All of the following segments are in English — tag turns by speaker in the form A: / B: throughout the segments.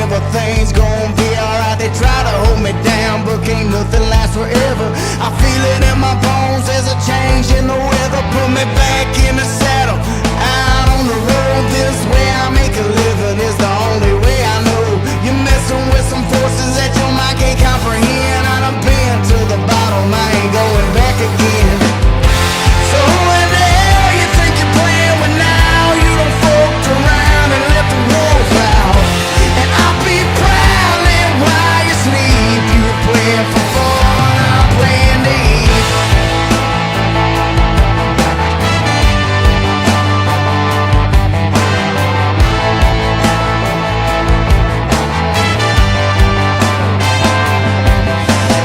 A: Everything's gonna be alright. They try to hold me down, but can't nothing last forever. I feel it in my bones, there's a change in the weather. Put me back in the saddle, out on the road. This way I make a living is the only way I know. You're messing with some forces that your mind can't comprehend. I done been to the bottom, I ain't going back again. So who in the hell you think you're playing with now? You done fucked around and let the wolf out. And I'll be prowling while you sleep. You were playing for fun, I'm playing to eat.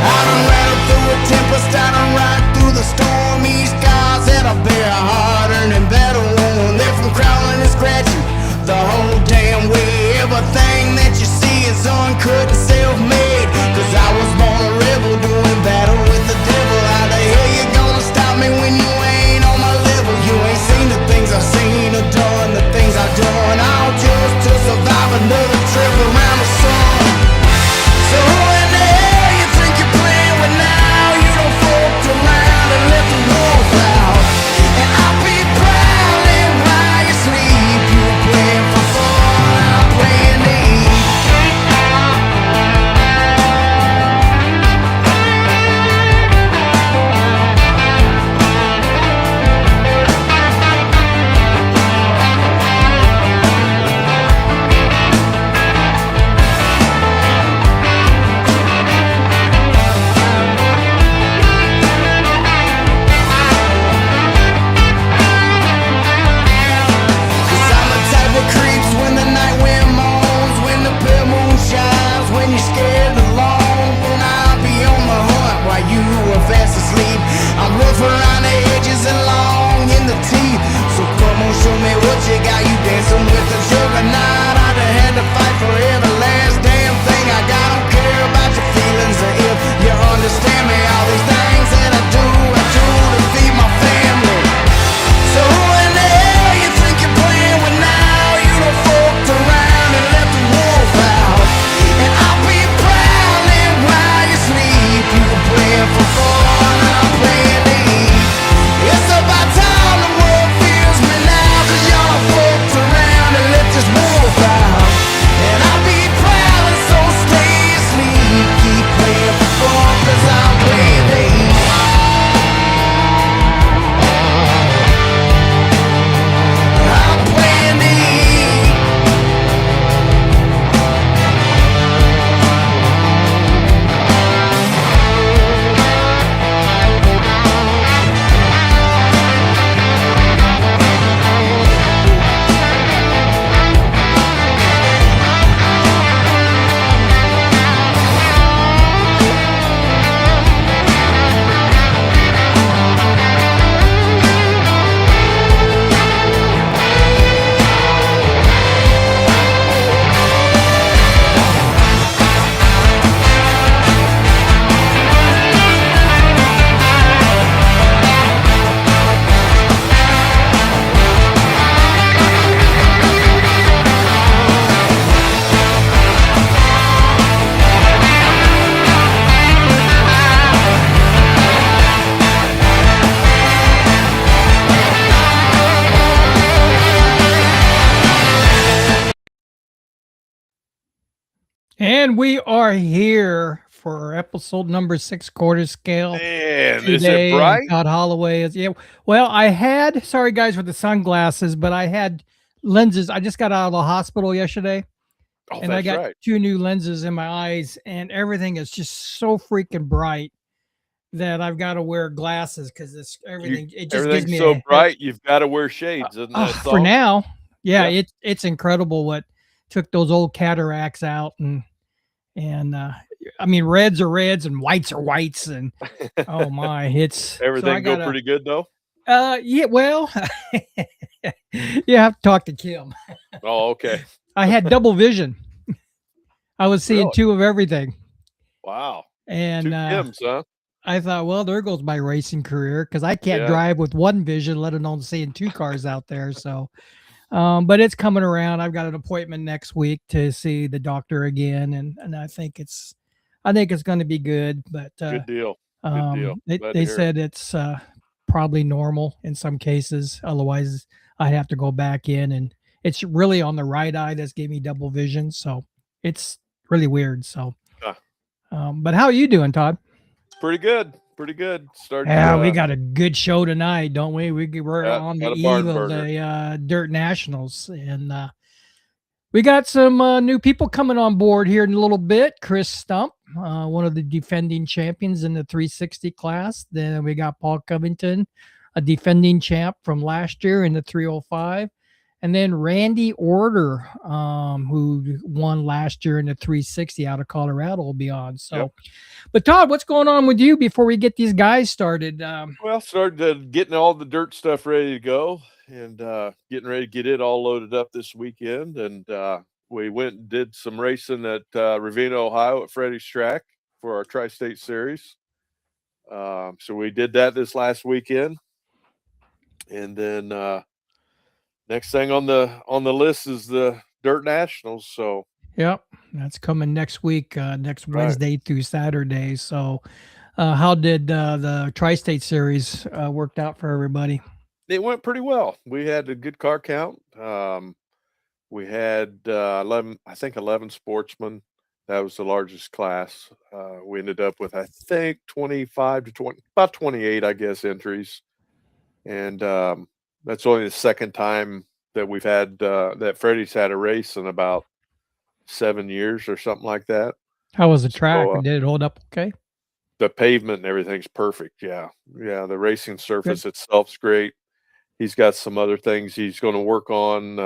A: I done rattled through a tempest, I done ride through the stormy skies that I bear a hard-earned battle on. They're from crawling and scratching the whole damn way. Everything that you see is uncut and self-made. Cause I was born a rebel doing battle with the devil. How the hell you gonna stop me when you ain't on my level? You ain't seen the things I've seen or done the things I've done. All just to survive another trip around the sun. So who in the hell you think you're playing with now? You done fucked around and let the wolf out. And I'll be prowling while you sleep. You were playing for fun, I'm playing to eat. Cause I'm the type of creeps when the night wind moans, when the pale moon shines, when you're scared alone. When I'll be on the hunt while you are fast asleep. I'm rough around the edges and long in the teeth. So come on, show me what you got. You dancing with the juggernaut. I done had to fight for every last damn thing I got. Don't care about your feelings or if you understand me. All these things that I do to feed my family. So who in the hell you think you're playing with now? You done fucked around and let the wolf out. And I'll be prowling while you sleep. You were playing for fun, I'm playing to eat.
B: And we are here for episode number 6, quarter scale.
C: Man, is it
B: Today, and
C: bright?
B: Todd Holloway is Well, I had sorry guys with the sunglasses, but I had lenses. I just got out of the hospital yesterday,
C: Oh,
B: and I
C: that's
B: got
C: right.
B: 2 new lenses in my eyes, and everything is just so freaking bright that I've got to wear glasses because it's everything. It just gives
C: Everything's
B: me
C: so
B: a head.
C: bright, you've got to wear shades, isn't that
B: For
C: song?
B: now, yeah,
C: Yeah.
B: it's incredible what took those old cataracts out and I mean reds are reds and whites are whites and oh my, it's so I
C: Everything go
B: gotta
C: pretty good though?
B: yeah, well, you have to talk to Kim.
C: Oh, okay.
B: I had double vision. I was seeing
C: Really?
B: 2 of everything,
C: Wow. 2
B: and
C: Kims, huh?
B: I thought, well, there goes my racing career because I can't
C: Yeah.
B: drive with 1 vision, let alone seeing 2 cars out there. So, but it's coming around. I've got an appointment next week to see the doctor again, and I think it's going to be good. But
C: Good deal. Good deal. Glad to
B: they
C: hear it.
B: said it's probably normal in some cases. Otherwise, I have to go back in, and it's really on the right eye that's gave me double vision. So it's really weird. So,
C: Huh.
B: but how are you doing, Todd?
C: Pretty good. Pretty good.
B: Yeah, we got a good show tonight, don't we? We're on the
C: got a
B: eve
C: barn
B: of
C: burner.
B: the Dirt Nationals, and we got some new people coming on board here in a little bit. Chris Stump, one of the defending champions in the 360 class. Then we got Paul Covington, a defending champ from last year in the 305. And then Randy Oerter, who won last year in the 360 out of Colorado, will be on. So,
C: Yep.
B: But Todd, what's going on with you before we get these guys started?
C: Well, started getting all the dirt stuff ready to go and getting ready to get it all loaded up this weekend. And we went and did some racing at Ravenna, Ohio at Freddie's track for our Tri-State Series. So we did that this last weekend. And then next thing on the list is the Dirt Nationals. So
B: Yep, that's coming next week, next
C: Right.
B: Wednesday through Saturday. So, how did the Tri-State Series worked out for everybody?
C: it went pretty well. We had a good car count. We had 11 sportsmen. That was the largest class. We ended up with, I think, 25 to 20, about 28, I guess, entries. And that's only the second time that we've had that Freddie's had a race in about 7 years or something like that.
B: How was the track?
C: So,
B: Did it hold up okay?
C: the pavement and everything's perfect. Yeah. Yeah. The racing surface itself's great. He's got some other things he's going to work on,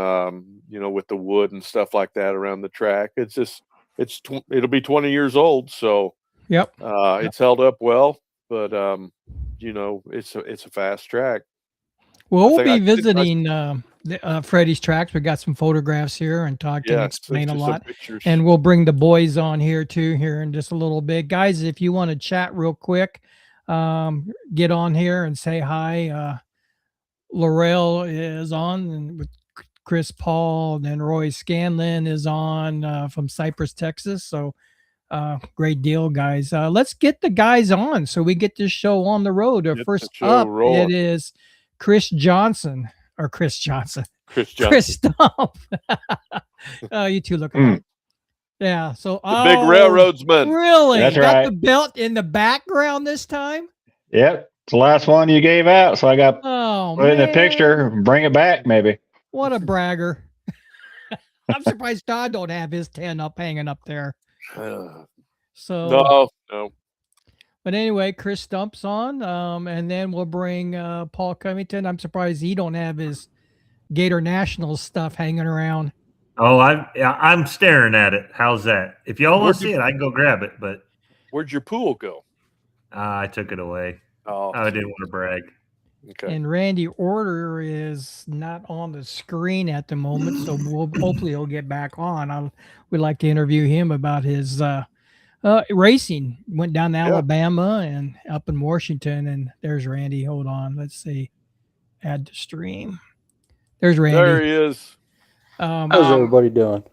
C: with the wood and stuff like that around the track. It's just, it'll be 20 years old. So
B: Yep.
C: it's held up well, but it's a fast track.
B: Well, we'll
C: think
B: be
C: I-
B: visiting Freddie's tracks. We got some photographs here, and Todd can
C: Yeah.
B: explain a
C: sent you some
B: lot.
C: pictures.
B: And we'll bring the boys on here too here in just a little bit. Guys, if you want to chat real quick, get on here and say hi. Laurel is on and with Chris Paul, and then Roy Scanlon is on from Cypress, Texas. So great deal, guys. Let's get the guys on so we get this show on the road.
C: Get the
B: First
C: show
B: up,
C: rolling.
B: it is Chris Johnson. Chris Johnson.
C: Chris Johnson.
B: Chris Stump. You two look alike. Yeah. So
C: The big railroadsman.
B: Really?
D: That's
B: Got
D: right.
B: the belt in the background this time?
D: Yep. It's the last one you gave out, so I got
B: Oh,
D: put it in
B: man.
D: the picture and bring it back maybe.
B: What a bragger. I'm surprised Todd don't have his 10 up hanging up there. So
C: No.
B: but anyway, Chris Stump's on. And then we'll bring Paul Covington. I'm surprised he don't have his Gator Nationals stuff hanging around.
E: Oh, I'm staring at it. How's that? If y'all want
C: Where'd
E: to see
C: you-
E: it, I can go grab it, but
C: Where'd your pool go?
E: I took it away.
C: Oh,
E: I didn't want to brag.
C: okay.
B: And Randy Oerter is not on the screen at the moment, so hopefully he'll get back on. We'd like to interview him about his racing. Went down to Alabama and up in Washington, and there's Randy. Hold on, let's see. Add to stream. There's Randy.
C: There he is.
F: How's everybody doing?
C: Doing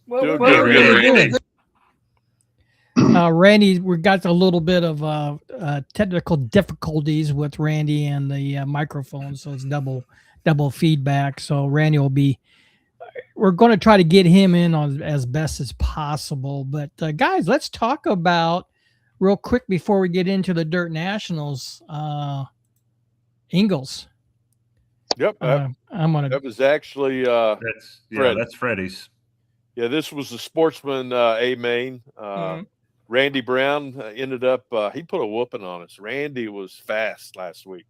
B: Well,
C: good,
B: really
C: Randy.
B: good. Randy, we got a little bit of technical difficulties with Randy and the microphone, so it's double feedback. So Randy will be we're going to try to get him in on as best as possible. But guys, let's talk about real quick before we get into the Dirt Nationals. Ingalls.
C: Yep.
B: I'm gonna.
C: That was actually Fred.
E: That's Freddie's.
C: Yeah, this was the Sportsman A main. Randy Brown ended up, he put a whooping on us. Randy was fast last week.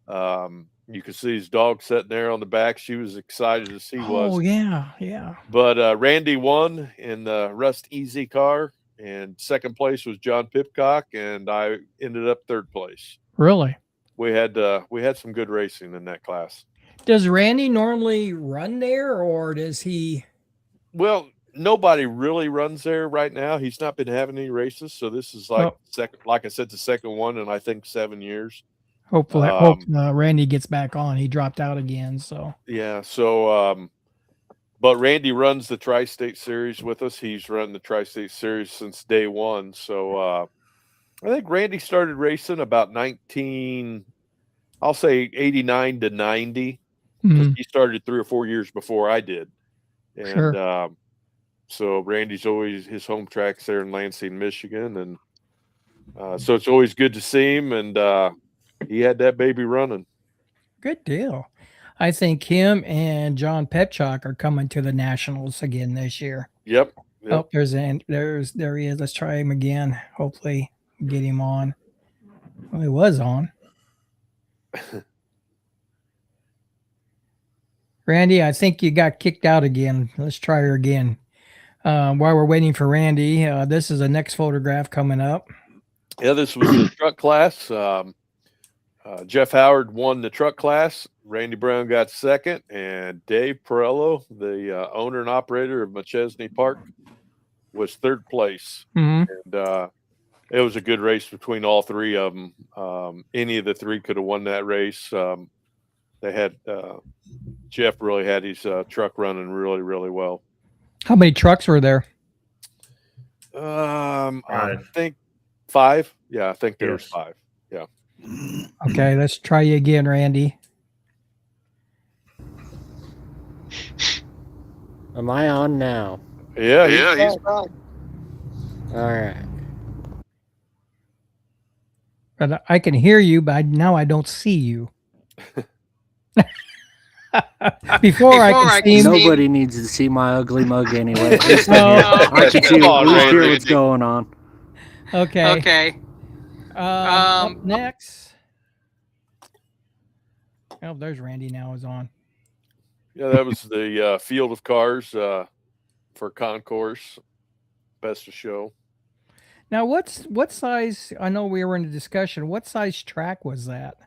C: You could see his dog sitting there on the back. She was excited as he was.
B: Oh, yeah.
C: But Randy won in the Rust Easy car, and second place was John Pipcock, and I ended up third place.
B: Really?
C: We had some good racing in that class.
B: Does Randy normally run there, or does he?
C: Well, nobody really runs there right now. He's not been having any races, so this is like like I said, the second one in I think 7 years.
B: Hopefully, Randy gets back on. He dropped out again, so
C: yeah. So, but Randy runs the Tri-State Series with us. He's run the Tri-State Series since day one. So, I think Randy started racing about 89 to 90. He started 3 or 4 years before I did. And
B: sure.
C: So Randy's always, his home track's there in Lansing, Michigan. And so it's always good to see him. And he had that baby running. Good
B: deal. I think him and John Petchak are coming to the Nationals again this year.
C: Yep.
B: Oh, there he is. Let's try him again. Hopefully get him on. Well, he was on. Randy, I think you got kicked out again. Let's try her again. While we're waiting for Randy, this is the next photograph coming up.
C: Yeah, this was the truck class. Jeff Howard won the truck class. Randy Brown got second, and Dave Perello, the owner and operator of McChesney Park, was third place. And it was a good race between all three of them. Any of the three could have won that race. They had Jeff really had his truck running really, really well.
B: How many trucks were there?
C: I think 5. Yeah, I think there was 5. Yeah.
B: Okay, let's try you again, Randy.
F: Am I on now?
C: Yeah, he's on.
F: All right.
B: But I can hear you, but now I don't see you. Before I can see
F: nobody needs to see my ugly mug anyway. I can see what's going on.
B: Okay. Up next. Oh, there's Randy now is on.
C: Yeah, that was the field of cars for concourse. Best of show.
B: Now, what size? I know we were in a discussion. What size track was that?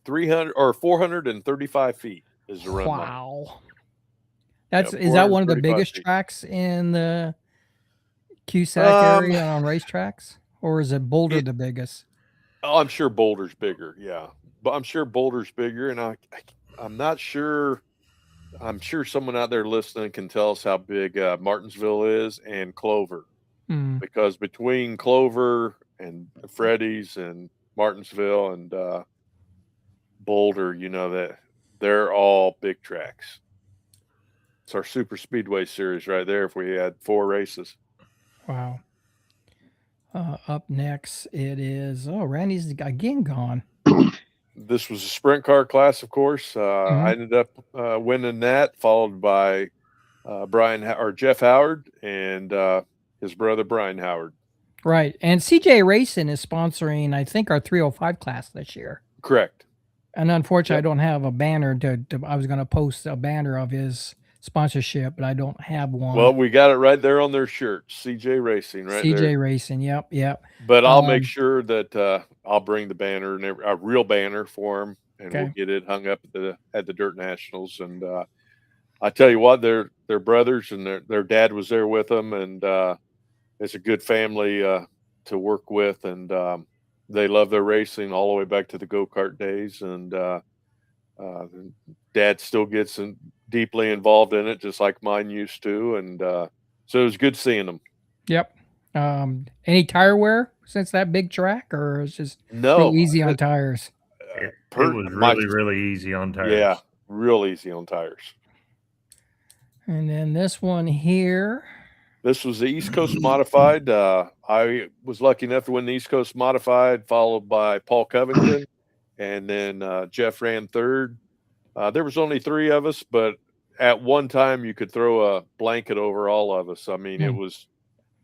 C: 300 or 435 feet is the run.
B: Wow. Is that one of the biggest tracks in the QSAC area on racetracks, or is it Boulder the biggest?
C: Oh, I'm sure Boulder's bigger. Yeah, but I'm sure Boulder's bigger, and I'm not sure. I'm sure someone out there listening can tell us how big Martinsville is and Clover, because between Clover and Freddy's and Martinsville and Boulder, you know that they're all big tracks. It's our super speedway series right there. If we had 4 races.
B: Wow. Up next, it is Randy's again gone.
C: This was a sprint car class, of course. I ended up winning that, followed by Jeff Howard and his brother Brian Howard.
B: Right, and CJ Racing is sponsoring, I think, our 305 class this year.
C: Correct.
B: And unfortunately, I don't have a banner I was going to post a banner of his sponsorship, but I don't have one.
C: Well, we got it right there on their shirt. CJ Racing, right there.
B: CJ Racing, yep.
C: But I'll make sure that I'll bring the banner and a real banner for them, and we'll get it hung up at the Dirt Nationals. And I tell you what, they're brothers, and their dad was there with them, and it's a good family to work with, and they love their racing all the way back to the go-kart days, and Dad still gets deeply involved in it, just like mine used to, and so it was good seeing them.
B: Yep. Any tire wear since that big track, or it's just easy on tires?
E: It was really easy on tires.
C: Yeah, real easy on tires.
B: And then this one here.
C: This was the East Coast Modified. I was lucky enough to win the East Coast Modified, followed by Paul Covington, and then Jeff ran third. There was only 3 of us, but at one time you could throw a blanket over all of us. I mean, it was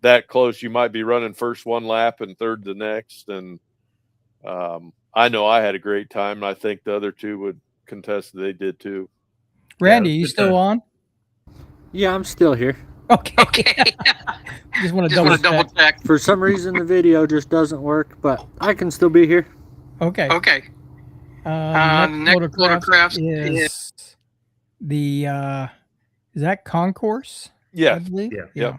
C: that close. You might be running first one lap and third the next. And I know I had a great time. And I think the other 2 would contest that they did too.
B: Randy, you still on?
F: Yeah, I'm still here.
B: Okay. Just want to double check.
F: For some reason, the video just doesn't work, but I can still be here.
B: Okay. Next motocross is the is that concourse?
C: Yeah.
B: I believe.
C: Yeah.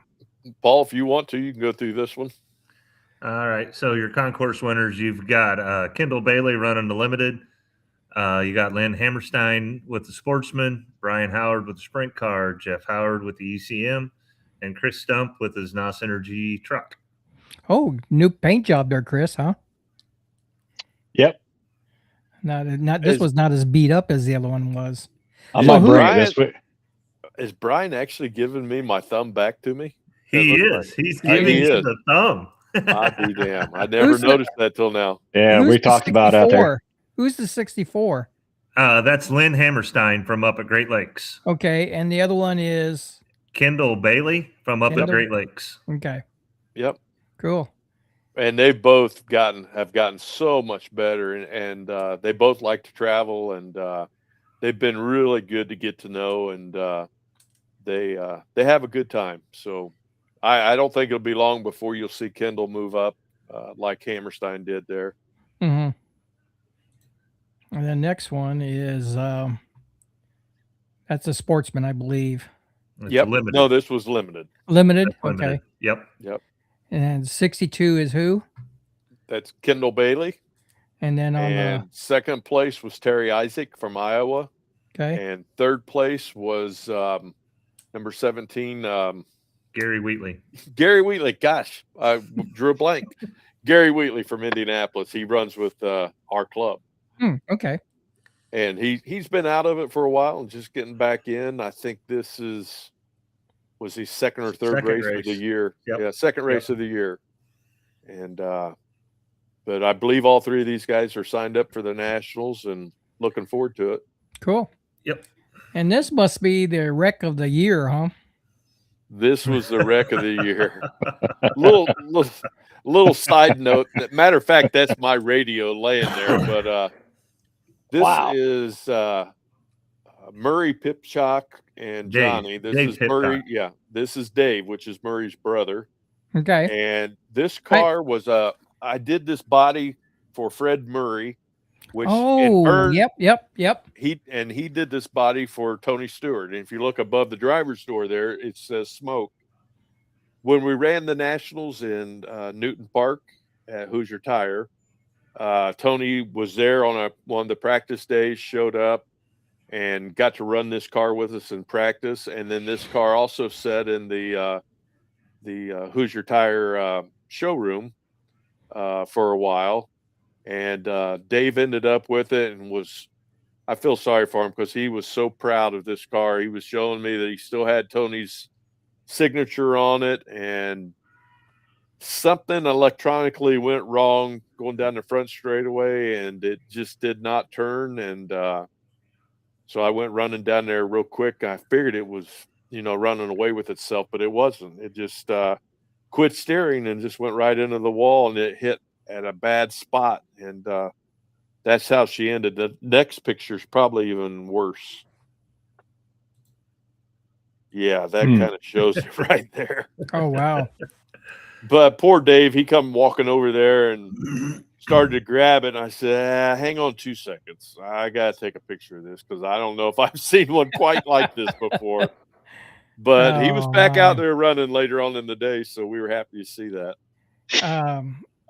C: Paul, if you want to, you can go through this one.
E: All right. So your concourse winners, you've got Kendall Bailey running the limited. You got Lynn Hammerstein with the Sportsman, Brian Howard with the Sprint Car, Jeff Howard with the ECM, and Chris Stump with his NOS Energy truck.
B: Oh, new paint job there, Chris, huh?
D: Yep.
B: This was not as beat up as the other one was.
D: I might bring it this week.
C: Is Brian actually giving me my thumb back to me?
E: He is.
C: Like,
E: he's giving you the thumb.
C: I'll be damn. I never noticed that till now.
D: Yeah, we talked about out there.
B: Who's the 64?
E: That's Lynn Hammerstein from up at Great Lakes.
B: Okay, and the other one is
E: Kendall Bailey from up at Great Lakes.
B: Okay.
C: Yep.
B: Cool.
C: And they've both have gotten so much better, and they both like to travel, and they've been really good to get to know, and they have a good time. So I don't think it'll be long before you'll see Kendall move up like Hammerstein did there.
B: Mm-hmm. And the next one is that's a Sportsman, I believe.
C: Yep. Limited. No, this was limited.
B: Limited.
E: Limited.
B: Okay.
E: Yep.
B: And 62 is who?
C: That's Kendall Bailey.
B: And then on
C: second place was Terry Isaac from Iowa.
B: Okay.
C: And third place was number 17.
E: Gary Wheatley.
C: Gary Wheatley. Gosh, I drew a blank. Gary Wheatley from Indianapolis. He runs with our club.
B: Okay.
C: And he's been out of it for a while and just getting back in. I think this was his second or third race of the year.
E: Yep.
C: Yeah, second race of the year. And but I believe all 3 of these guys are signed up for the Nationals and looking forward to it.
B: Cool.
E: Yep.
B: And this must be the wreck of the year, huh?
C: This was the wreck of the year. little side note. Matter of fact, that's my radio laying there. But this is Murray Pipchak and Johnny.
E: Dave
C: Is
E: Pipchak.
C: Murray. Yeah, this is Dave, which is Murray's brother.
B: Okay.
C: And this car was I did this body for Fred Murray, which yep. He did this body for Tony Stewart. And if you look above the driver's door there, it says Smoke. When we ran the Nationals in Newton Park at Hoosier Tire, Tony was there on one of the practice days, showed up and got to run this car with us in practice. And then this car also sat in the Hoosier Tire showroom for a while. And Dave ended up with it and I feel sorry for him because he was so proud of this car. He was showing me that he still had Tony's signature on it, and something electronically went wrong going down the front straightaway, and it just did not turn. And so I went running down there real quick. I figured it was, running away with itself, but it wasn't. It just quit steering and just went right into the wall, and it hit at a bad spot. And that's how she ended. The next picture is probably even worse. Yeah, that kind of shows it right there.
B: Oh, wow.
C: But poor Dave, he come walking over there and started to grab it. And I said, hang on 2 seconds. I got to take a picture of this because I don't know if I've seen one quite like this before. But he was back out there running later on in the day, so we were happy to see that.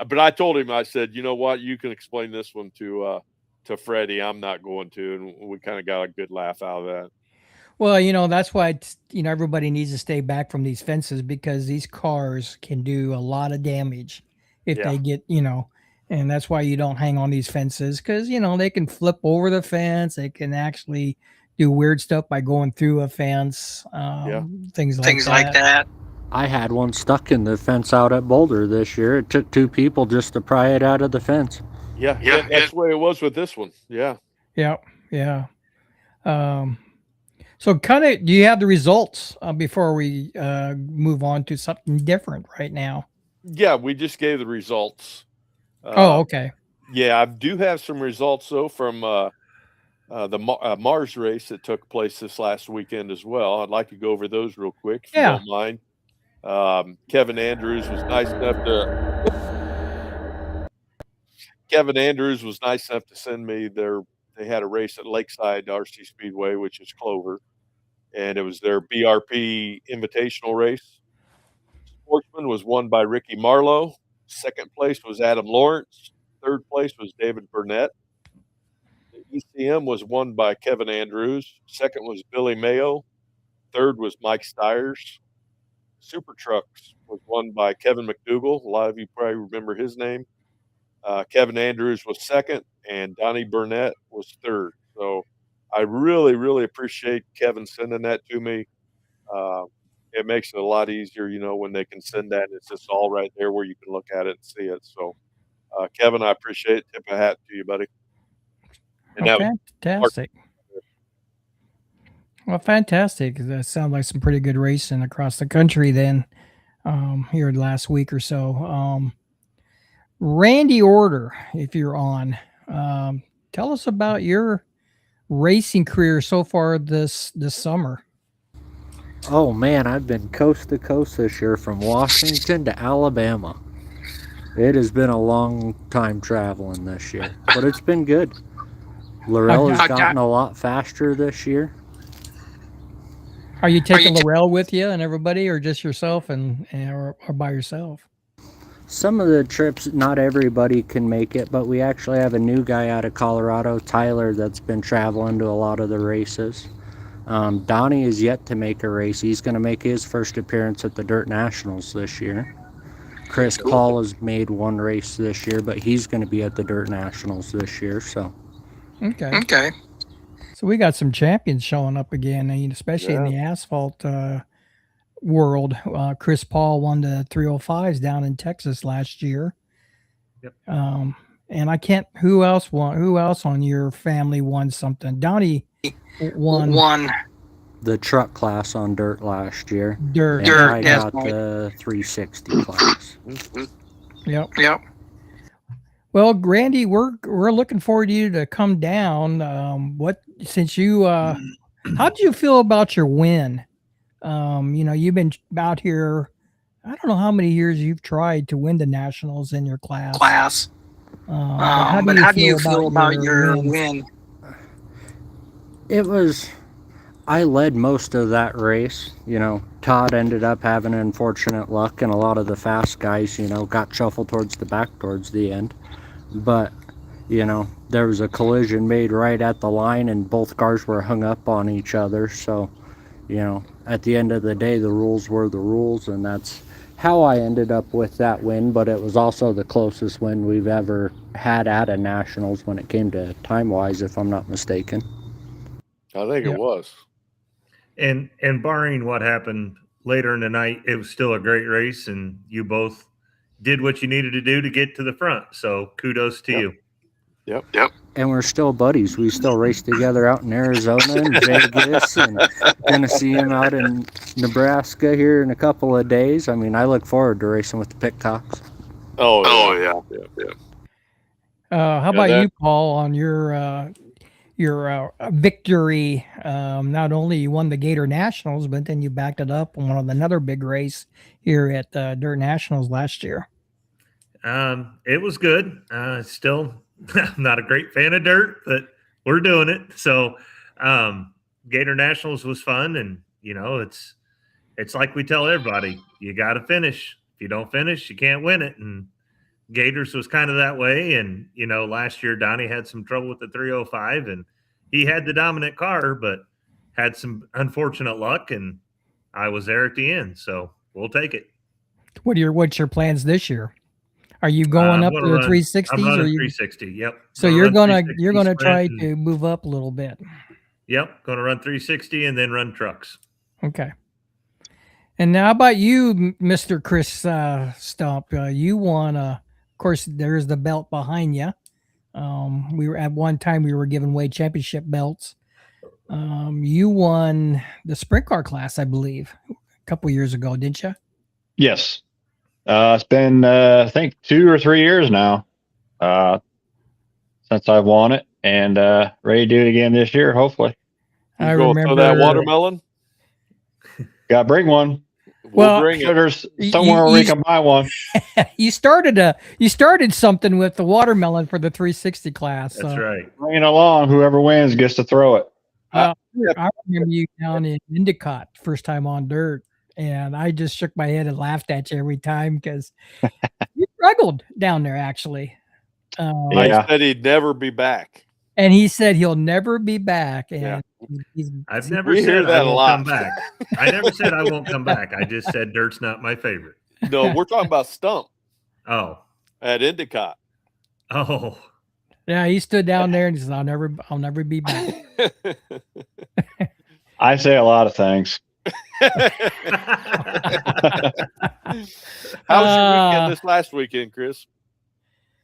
C: But I told him, I said, you know what? You can explain this one to Freddie. I'm not going to. And we kind of got a good laugh out of that.
B: Well, that's why, everybody needs to stay back from these fences because these cars can do a lot of damage if they get, and that's why you don't hang on these fences because, they can flip over the fence. They can actually do weird stuff by going through a fence, things like that.
F: I had one stuck in the fence out at Boulder this year. It took 2 people just to pry it out of the fence.
C: Yeah, that's the way it was with this one. Yeah.
B: Yeah. So kind of, do you have the results before we move on to something different right now?
C: Yeah, we just gave the results.
B: Okay.
C: Yeah, I do have some results though from the Mars race that took place this last weekend as well. I'd like to go over those real quick if you don't mind. Kevin Andrews was nice enough to send me they had a race at Lakeside RC Speedway, which is Clover, and it was their BRP invitational race. Sportsman was won by Ricky Marlowe. Second place was Adam Lawrence. Third place was David Burnett. The ECM was won by Kevin Andrews. Second was Billy Mayo. Third was Mike Stiers. Super Trucks was won by Kevin McDougall. A lot of you probably remember his name. Kevin Andrews was second, and Donnie Burnett was third. So I really, really appreciate Kevin sending that to me. It makes it a lot easier, when they can send that. It's just all right there where you can look at it and see it. So, Kevin, I appreciate it. Tip of hat to you, buddy. And
B: fantastic. Well, fantastic. That sounds like some pretty good racing across the country then here last week or so. Randy Oerter, if you're on, tell us about your racing career so far this summer.
F: Oh man, I've been coast to coast this year from Washington to Alabama. It has been a long time traveling this year, but it's been good. Laurel has gotten a lot faster this year.
B: Are you taking Laurel with you and everybody, or just yourself or by yourself?
F: Some of the trips, not everybody can make it, but we actually have a new guy out of Colorado, Tyler, that's been traveling to a lot of the races. Donnie is yet to make a race. He's going to make his first appearance at the Dirt Nationals this year. Chris Paul has made one race this year, but he's going to be at the Dirt Nationals this year. So,
B: okay. So we got some champions showing up again, especially in the asphalt world. Chris Paul won the 305s down in Texas last year.
E: Yep.
B: And I can't. Who else on your family won something? Donnie won
F: the truck class on dirt last year.
B: Dirt.
F: I got the 360 class.
B: Yep. Well, Randy, we're looking forward to you to come down. How did you feel about your win? You've been out here. I don't know how many years you've tried to win the nationals in your class. How do you feel about your win?
F: I led most of that race. Todd ended up having unfortunate luck, and a lot of the fast guys, got shuffled towards the back towards the end. But, there was a collision made right at the line, and both cars were hung up on each other. So, at the end of the day, the rules were the rules, and that's how I ended up with that win. But it was also the closest win we've ever had at a nationals when it came to time-wise, if I'm not mistaken.
C: I think it was.
E: And barring what happened later in the night, it was still a great race, and you both did what you needed to do to get to the front. So kudos to you.
C: Yep.
F: And we're still buddies. We still race together out in Arizona and Vegas, and gonna see him out in Nebraska here in a couple of days. I mean, I look forward to racing with the Pitcocks.
C: Oh yeah.
B: How about you, Paul, on your victory? Not only you won the Gator Nationals, but then you backed it up on another big race here at Dirt Nationals last year.
E: It was good. Still not a great fan of dirt, but we're doing it. So Gator Nationals was fun, and it's like we tell everybody, you got to finish. If you don't finish, you can't win it. And Gators was kind of that way. And last year Donnie had some trouble with the 305, and he had the dominant car, but had some unfortunate luck, and I was there at the end. So we'll take it. What's
B: your plans this year? Are you going up to the 360s?
E: I'm running 360. Yep.
B: So you're gonna try to move up a little bit.
E: Yep, going to run 360 and then run trucks.
B: Okay. And now, how about you, Mr. Chris Stump? You won. Of course, there's the belt behind you. We were at one time we were giving away championship belts. You won the sprint car class, I believe, a couple years ago, didn't you?
D: Yes. It's been, I think, 2 or 3 years now since I won it, and ready to do it again this year, hopefully.
B: I
C: Go
B: remember
C: throw that watermelon.
D: Got to bring one.
B: Well,
C: bring
D: Sure,
C: it.
D: there's somewhere where we can buy one.
B: you started something with the watermelon for the 360 class.
E: That's right.
D: Bring it along. Whoever wins gets to throw it.
B: I remember you down in Endicott first time on dirt, and I just shook my head and laughed at you every time because you struggled down there actually.
C: I said he'd never be back.
B: And he said he'll never be back. And
E: I've never
C: We hear
E: said
C: that
E: I
C: a
E: won't
C: lot.
E: come back. I never said I won't come back. I just said dirt's not my favorite.
C: No, we're talking about Stump
E: Oh.
C: at Endicott.
E: Oh.
B: yeah, he stood down there and he said, I'll never be back.
D: I say a lot of things.
C: How was your weekend this last weekend, Chris?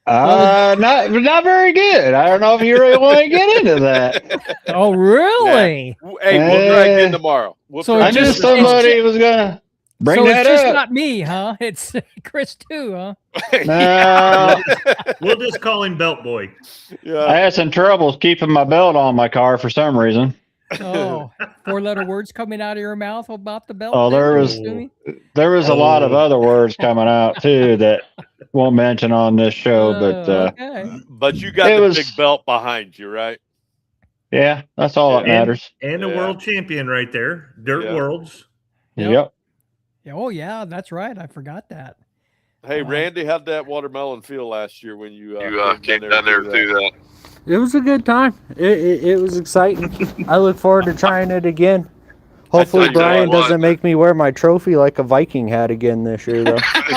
D: Not very good. I don't know if you really want to get into that.
B: Oh, really?
C: Hey, we'll try again tomorrow.
B: So
D: I knew
B: just-
D: somebody was gonna bring
B: So
D: that
B: it's just
D: up.
B: not me, huh? It's Chris too, huh?
D: No,
E: We'll just call him Belt Boy.
C: Yeah.
D: I had some troubles keeping my belt on my car for some reason.
B: Oh, 4-letter words coming out of your mouth about the belt?
D: Oh,
B: there,
D: there
B: I'm
D: was-
B: assuming?
D: There was a lot of other words coming out too that won't mention on this show, but
B: Okay.
C: But you got
D: It
C: the
D: was-
C: big belt behind you, right?
D: yeah, that's all that matters.
E: And a
C: Yeah.
E: world champion right there. Dirt
C: Yeah.
E: Worlds.
B: Yep.
D: Yep.
B: Oh, yeah, that's right. I forgot that.
C: Hey, Randy, how'd that watermelon feel last year when you
G: came down there to do that?
F: It was a good time. It was exciting. I look forward to trying it again. Hopefully
C: tell you
F: Brian
G: what.
F: doesn't make me wear my trophy like a Viking hat again this year, though.
C: I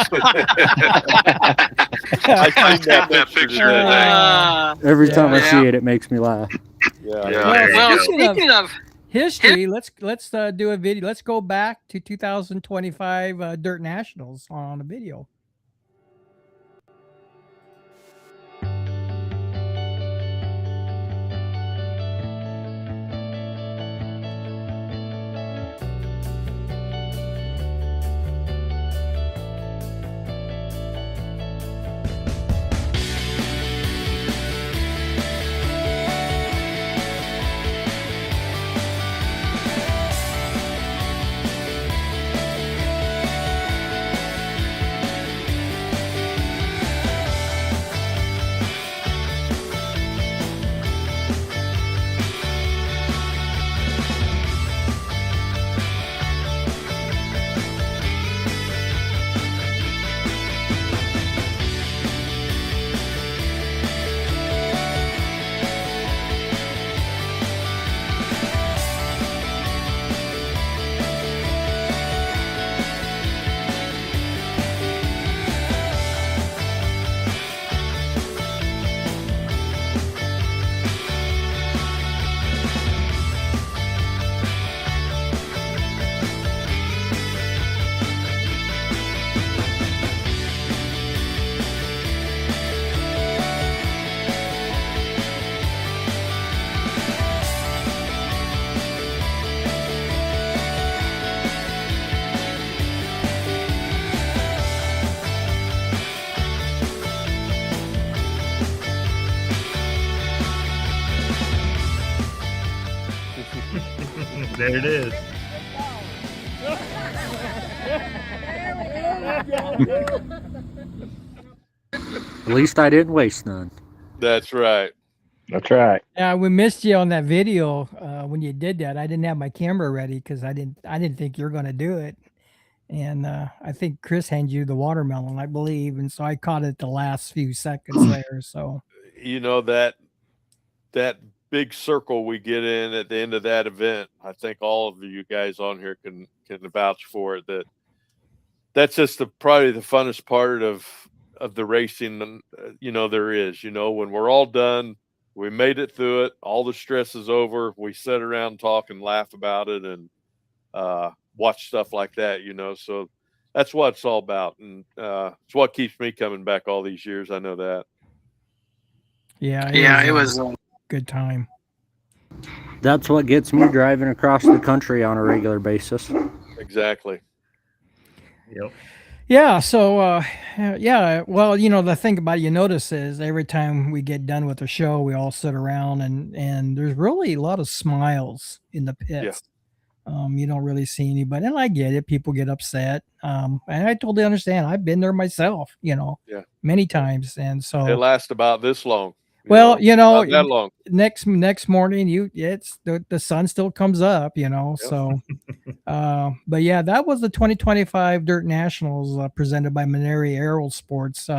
C: seen that picture today.
F: Every time I
G: Yeah.
F: see it, it makes me laugh.
C: Yeah.
G: Yeah.
B: Well,
G: Well,
B: speaking of history, let's do a video. Let's go back to 2025 Dirt Nationals on a video.
E: There it is.
F: At least I didn't waste none.
C: That's right.
D: That's right.
B: Yeah, we missed you on that video when you did that. I didn't have my camera ready because I didn't think you were going to do it. And I think Chris handed you the watermelon, I believe, and so I caught it the last few seconds there. So
C: You know that big circle we get in at the end of that event. I think all of you guys on here can vouch for it. That's just probably the funnest part of the racing. There is. When we're all done, we made it through it. All the stress is over. We sit around, talk, and laugh about it, and watch stuff like that. So that's what it's all about, and it's what keeps me coming back all these years. I know that.
B: Yeah,
G: It was
B: a good time.
F: That's what gets me driving across the country on a regular basis.
C: Exactly.
E: Yep.
B: Yeah. So, yeah. Well, the thing about you notice is every time we get done with the show, we all sit around and there's really a lot of smiles in the pits. You don't really see anybody, and I get it. People get upset, and I totally understand. I've been there myself,
C: Yeah.
B: many times, and
C: It
B: so
C: lasts about this long.
B: well,
C: Not that long.
B: next morning, it's the sun still comes up, So, but yeah, that was the 2025 Dirt Nationals presented by Mennere Aerosports,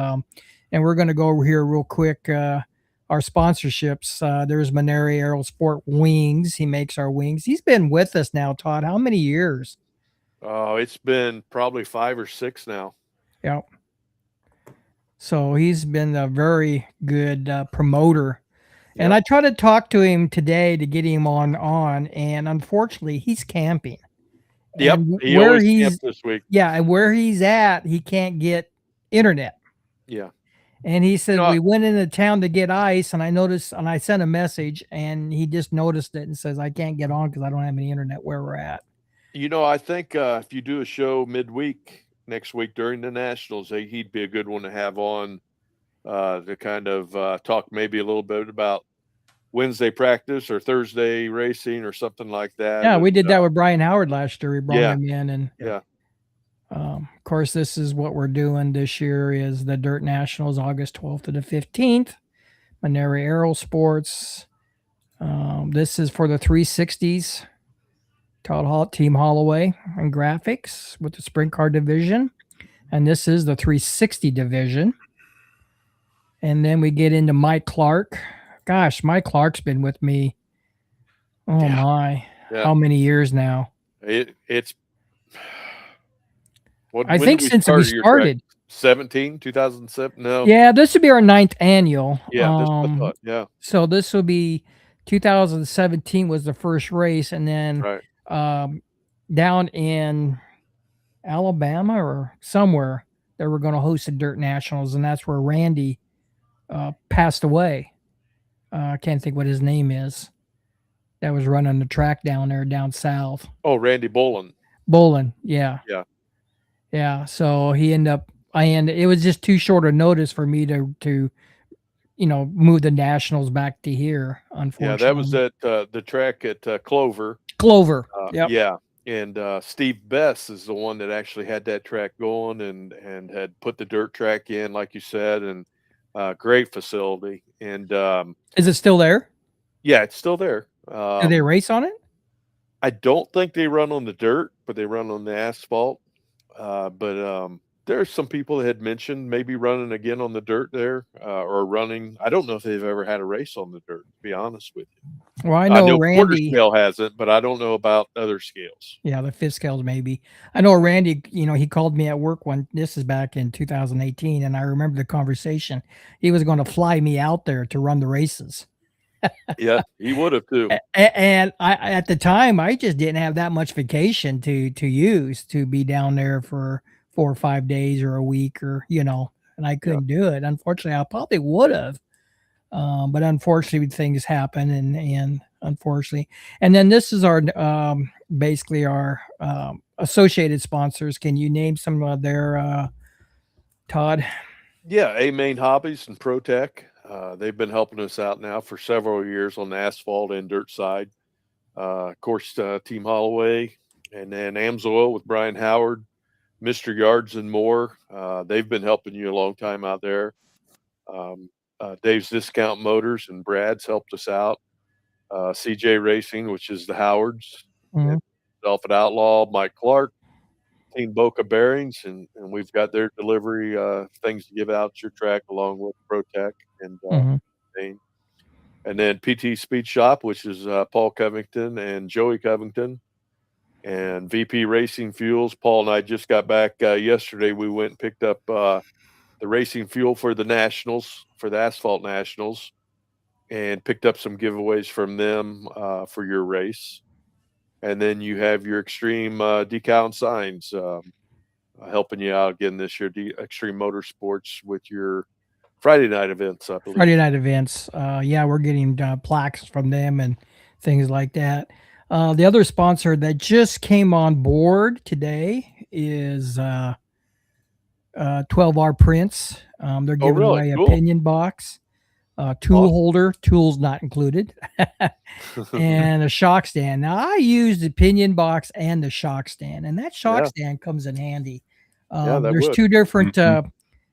B: and we're going to go over here real quick. Our sponsorships. There's Mennere Aerosport Wings. He makes our wings. He's been with us now, Todd. How many years?
C: Oh, it's been probably 5 or 6 now.
B: Yeah. So he's been a very good promoter. And I tried to talk to him today to get him on, and unfortunately, he's camping.
C: Yep,
B: And
C: he always camps this week.
B: Yeah, and where he's at, he can't get internet.
C: Yeah.
B: And he said we went into town to get ice, and I noticed, and I sent a message, and he just noticed it and says, I can't get on because I don't have any internet where we're at.
C: I think if you do a show midweek next week during the Nationals, he'd be a good one to have on to kind of talk maybe a little bit about Wednesday practice or Thursday racing or something like that.
B: Yeah, we did that with Brian Howard last year. We brought him in, and
C: yeah.
B: Of course, this is what we're doing this year is the Dirt Nationals, August 12th to the 15th. Mennere Aerosports. This is for the 360s. Todd Team Holloway and graphics with the sprint car division. And this is the 360 division. And then we get into Mike Clark. Gosh, Mike Clark's been with me. Oh my. Yeah. How many years now?
C: It's
B: I think since we started.
C: 2007? No.
B: Yeah, this would be our 9th annual.
C: Yeah, this I thought. Yeah.
B: So this will be 2017 was the first race, and then down in Alabama or somewhere they were going to host the Dirt Nationals, and that's where Randy passed away. I can't think what his name is. That was running the track down there, down south.
C: Oh, Randy Bolin.
B: Bolin, yeah.
C: Yeah.
B: Yeah. So he ended up. It was just too short a notice for me to move the Nationals back to here. Unfortunately,
C: yeah, that was at the track at Clover.
B: Clover. Yep.
C: Yeah. And Steve Bess is the one that actually had that track going and had put the dirt track in, like you said, and great facility. And
B: is it still there?
C: Yeah, it's still there.
B: Do they race on it?
C: I don't think they run on the dirt, but they run on the asphalt. But there's some people that had mentioned maybe running again on the dirt there, or running. I don't know if they've ever had a race on the dirt, to be honest with you.
B: Well, I know Randy
C: scale hasn't, but I don't know about other scales.
B: Yeah, the fifth scales maybe. I know Randy, he called me at work this is back in 2018, and I remember the conversation. He was going to fly me out there to run the races.
C: Yeah, he would have too.
B: And I, at the time, I just didn't have that much vacation to use to be down there for 4 or 5 days or a week and I couldn't do it. Unfortunately, I probably would have. But unfortunately things happen and unfortunately, and then this is our, basically our, associated sponsors. Can you name some of their, Todd?
C: Yeah. A-Main Hobbies and ProTech. They've been helping us out now for several years on the asphalt and dirt side. Of course, Team Holloway, and then Amsoil with Brian Howard, Mr. Yards and more. They've been helping you a long time out there. Dave's Discount Motors and Brad's helped us out. CJ Racing, which is the Howards, Alfred Outlaw, Mike Clark, Team Boca Bearings, and we've got their delivery things to give out at your track along with ProTech and and then PT Speed Shop, which is Paul Covington and Joey Covington, and VP Racing Fuels. Paul and I just got back yesterday. We went and picked up the racing fuel for the Nationals, for the Asphalt Nationals, and picked up some giveaways from them for your race. And then you have your Extreme decal and signs helping you out again this year. Extreme Motorsports with your Friday night events, I believe.
B: Friday night events. Yeah, we're getting plaques from them and things like that. The other sponsor that just came on board today is 12R Prints. They're giving
C: really?
B: away
C: Cool.
B: a pinion box, tool holder, tools not included, and a shock stand. Now, I use the pinion box and the shock stand, and that shock stand comes in handy.
C: that
B: There's
C: would.
B: two different.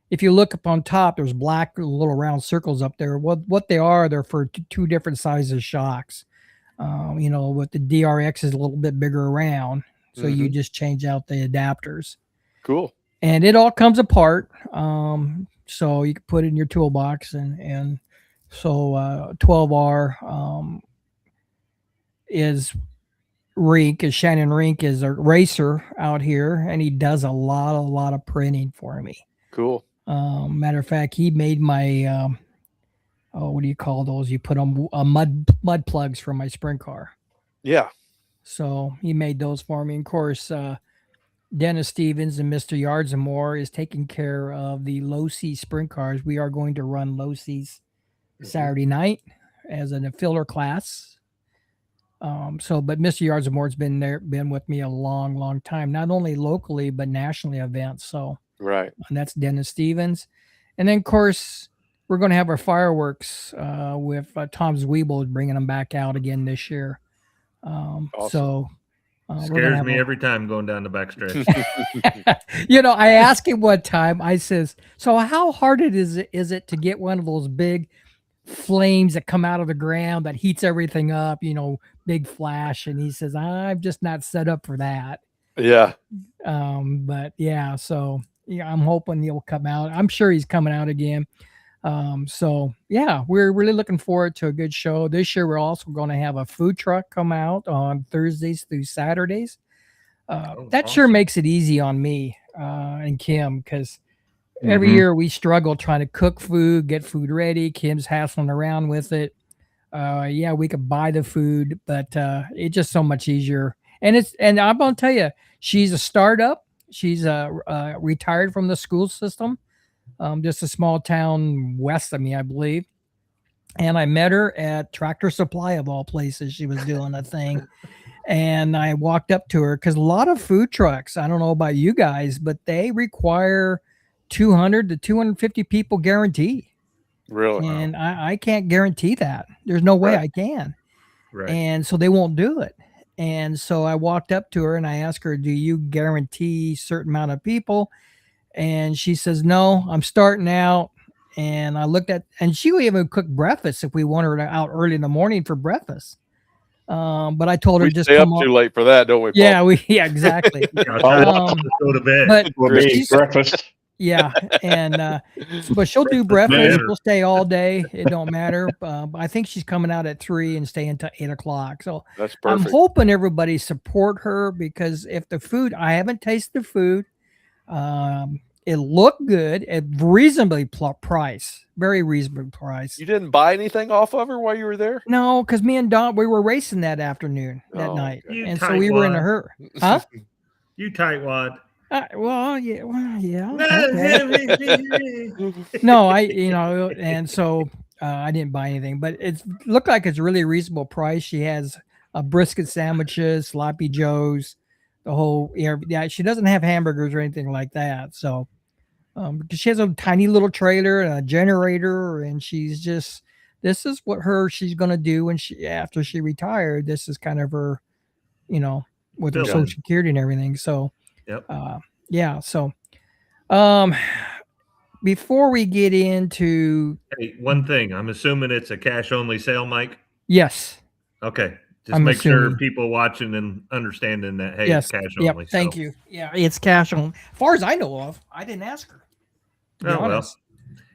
B: If you look up on top, there's black little round circles up there. What they are, they're for two different sizes shocks. With the DRX is a little bit bigger around, so you just change out the adapters.
C: Cool.
B: And it all comes apart, so you can put it in your toolbox. And so 12R is Shannon Rink is a racer out here, and he does a lot of printing for me.
C: Cool.
B: Matter of fact, he made my what do you call those? You put on mud plugs for my sprint car.
C: Yeah.
B: So he made those for me. Of course, Dennis Stevens and Mr. Yards and More is taking care of the low C sprint cars. We are going to run low C's Saturday night as an filler class. But Mr. Yards and More has been with me a long time, not only locally but nationally events. So
C: right,
B: and that's Dennis Stevens, and then of course we're going to have our fireworks with Tom Zwiebel bringing them back out again this year.
C: Awesome.
B: So.
E: Scares me every time going down the backstretch.
B: I asked him one time, I says, so how hard is it to get one of those big flames that come out of the ground that heats everything up, big flash? And he says, I'm just not set up for that.
C: Yeah.
B: But yeah, so yeah, I'm hoping he'll come out. I'm sure he's coming out again. So yeah, we're really looking forward to a good show. This year, we're also going to have a food truck come out on Thursdays through Saturdays. That sure makes it easy on me and Kim, because every year we struggle trying to cook food, get food ready. Kim's hassling around with it. Yeah, we could buy the food, but it's just so much easier. And I'm going to tell you, she's a startup. She's retired from the school system. Just a small town west of me, I believe. And I met her at Tractor Supply, of all places. She was doing a thing. And I walked up to her because a lot of food trucks, I don't know about you guys, but they require 200 to 250 people guarantee.
C: Really?
B: And I can't guarantee that. There's no way I can.
E: Right.
B: And so they won't do it. And so I walked up to her and I asked her, do you guarantee a certain amount of people? And she says, no, I'm starting out. And I looked at, and she would even cook breakfast if we wanted her out early in the morning for breakfast. But I told her
C: We
B: just
C: stay up
B: come
C: too late for that, don't we, Paul?
B: Yeah, exactly.
E: Go to bed.
B: But
D: Will be
B: she's,
D: breakfast.
B: yeah, and but she'll do breakfast. She'll stay all day. It don't matter. But I think she's coming out at 3 and staying until 8 o'clock. So
C: That's
B: I'm
C: perfect.
B: hoping everybody support her, because if the food, I haven't tasted the food. It looked good at reasonably price, very reasonable price.
C: You didn't buy anything off of her while you were there?
B: No, because me and Don, we were racing that afternoon, that night,
E: You
B: and so we were in a hurry. Huh?
E: You tightwad.
B: Well, yeah. Okay. No, and so I didn't buy anything, but it looked like it's really reasonable price. She has brisket sandwiches, sloppy joes, the whole. Yeah, she doesn't have hamburgers or anything like that. So, because she has a tiny little trailer and a generator, and she's just. This is what she's gonna do when after she retired. This is kind of her, with her Social Security and everything. So.
E: Yep.
B: Yeah. So, before we get into,
E: Hey, one thing, I'm assuming it's a cash only sale, Mike.
B: yes.
E: Okay. Just
B: I'm
E: make sure
B: assuming.
E: people watching and understanding that. Hey,
B: Yes.
E: it's cash
B: Yep.
E: only.
B: Thank you. Yeah, it's cash only. As far as I know of, I didn't ask her. To be honest.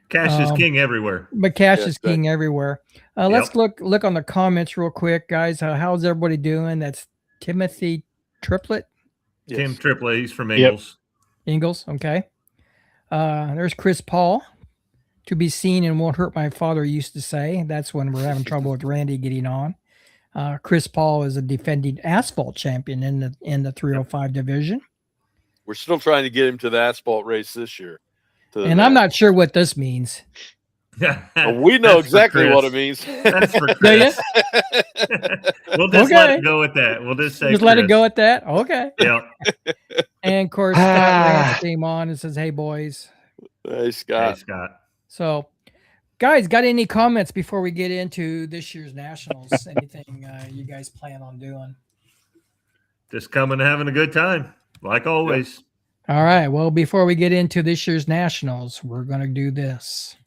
E: Cash is king everywhere.
B: But cash
C: Yes,
B: is king everywhere. Let's look on the comments real quick, guys. How's everybody doing? That's Timothy Triplet.
C: Yes.
E: Tim Triplett, he's from Ingles.
B: Ingalls, okay. There's Chris Paul. to be seen and won't hurt, my father used to say. That's when we're having trouble with Randy getting on. Chris Paul is a defending asphalt champion in the 305 division.
C: We're still trying to get him to the asphalt race this year.
B: And I'm not sure what this means.
C: We know exactly what it means.
E: That's for
B: Do you?
E: Chris. We'll just let it go with that. We'll just say
B: just let it go at that. Okay.
E: Yeah.
B: And of course, Scott Rance came on and says, "Hey boys."
C: Hey Scott.
E: Hey Scott.
B: So, guys, got any comments before we get into this year's nationals? Anything you guys plan on doing?
E: Just coming and having a good time, like always.
C: Yep.
B: All right. Well, before we get into this year's nationals, we're going to do this.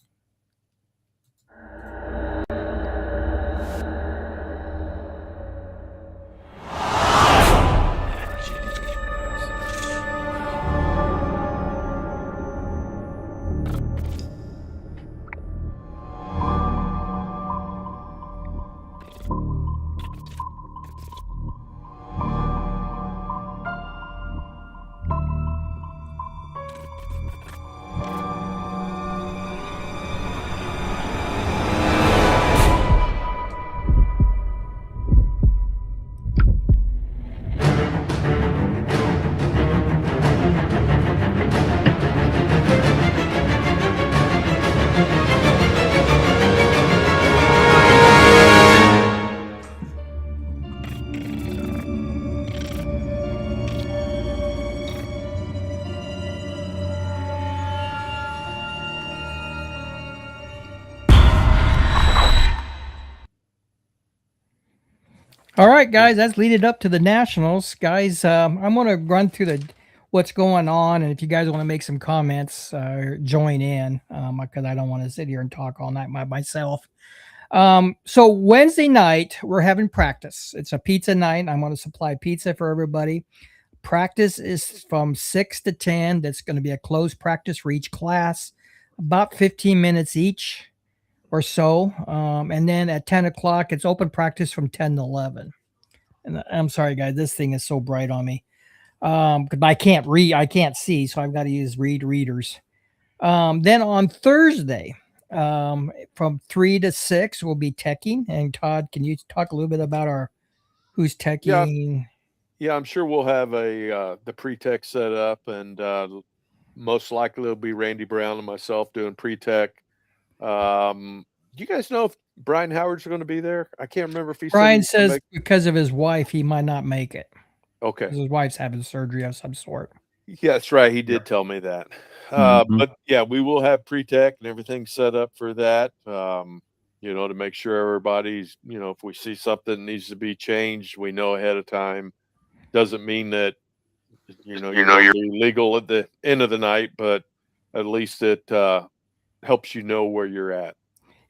B: All right, guys, that's leading up to the nationals. Guys, I'm going to run through what's going on, and if you guys want to make some comments, join in, because I don't want to sit here and talk all night by myself. So Wednesday night, we're having practice. It's a pizza night. I'm going to supply pizza for everybody. Practice is from 6 to 10. That's going to be a closed practice for each class, about 15 minutes each or so. And then at 10 o'clock, it's open practice from 10 to 11. And I'm sorry, guys, this thing is so bright on me. Because I can't read, I can't see, so I've got to use readers. Then on Thursday, from 3 to 6 will be teching. And Todd, can you talk a little bit about who's teching?
C: Yeah, I'm sure we'll have the pre-tech set up, and most likely it'll be Randy Brown and myself doing pre-tech. Do you guys know if Brian Howard's going to be there? I can't remember if
B: Brian says because of his wife, he might not make it.
C: Okay.
B: His wife's having surgery of some sort.
C: Yeah, that's right. He did tell me that. But yeah, we will have pre-tech and everything set up for that. To make sure everybody's, if we see something needs to be changed, we know ahead of time. Doesn't mean that, you're legal at the end of the night, but at least it helps you know where you're at.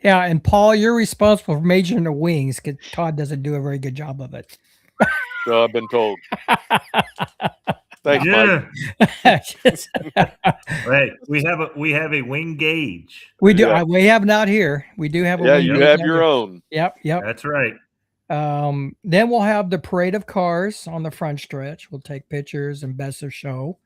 B: Yeah, and Paul, you're responsible for majoring the wings because Todd doesn't do a very good job of it.
C: So I've been told. Thanks,
E: yeah.
B: Mike.
E: Right. We have a wing gauge.
B: We do. Yeah. We have not here. We do have a wing
C: you
B: gauge
C: have your own.
B: Yep.
E: That's right.
B: Then we'll have the parade of cars on the front stretch. We'll take pictures and best of show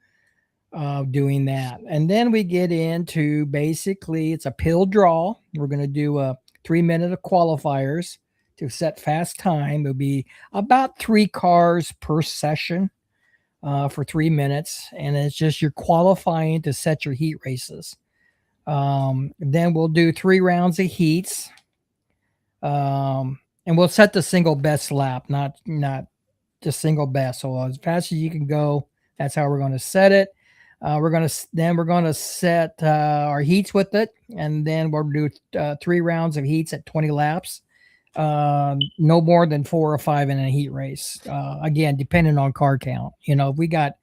B: doing that. And then we get into basically it's a pill draw. We're going to do a 3-minute of qualifiers to set fast time. It'll be about 3 cars per session for 3 minutes. And it's just you're qualifying to set your heat races. Then we'll do 3 rounds of heats. And we'll set the single best lap, not just single best. So as fast as you can go, that's how we're going to set it. We're going to set our heats with it, and then we'll do 3 rounds of heats at 20 laps. No more than 4 or 5 in a heat race. Again, depending on car count. If we got,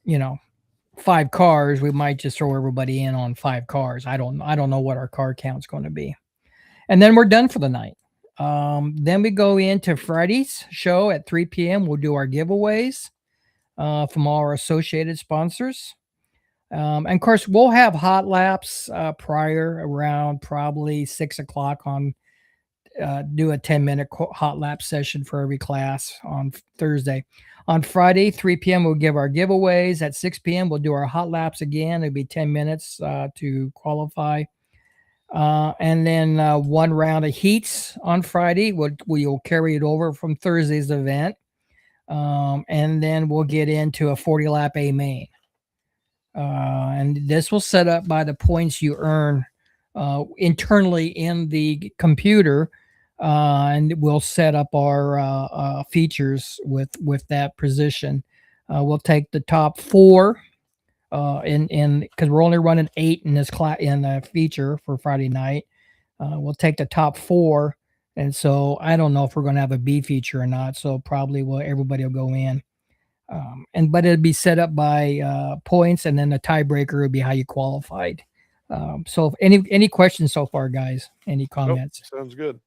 B: 5 cars, we might just throw everybody in on 5 cars. I don't know what our car count's going to be. And then we're done for the night. Then we go into Friday's show at 3 p.m. We'll do our giveaways from all our associated sponsors. And of course, we'll have hot laps prior around probably 6 o'clock on do a 10-minute hot lap session for every class on Thursday. On Friday, 3 p.m., we'll give our giveaways. At 6 p.m., we'll do our hot laps again. It'll be 10 minutes to qualify. And then 1 round of heats on Friday. We'll carry it over from Thursday's event. And then we'll get into a 40 lap A main. And this will set up by the points you earn internally in the computer. And we'll set up our features with that position. We'll take the top 4 in because we're only running 8 in this class in the feature for Friday night. We'll take the top 4, and so I don't know if we're going to have a B feature or not. So probably everybody will go in, but it'll be set up by points, and then the tiebreaker will be how you qualified. So any questions so far, guys? Any comments?
C: Nope, sounds good.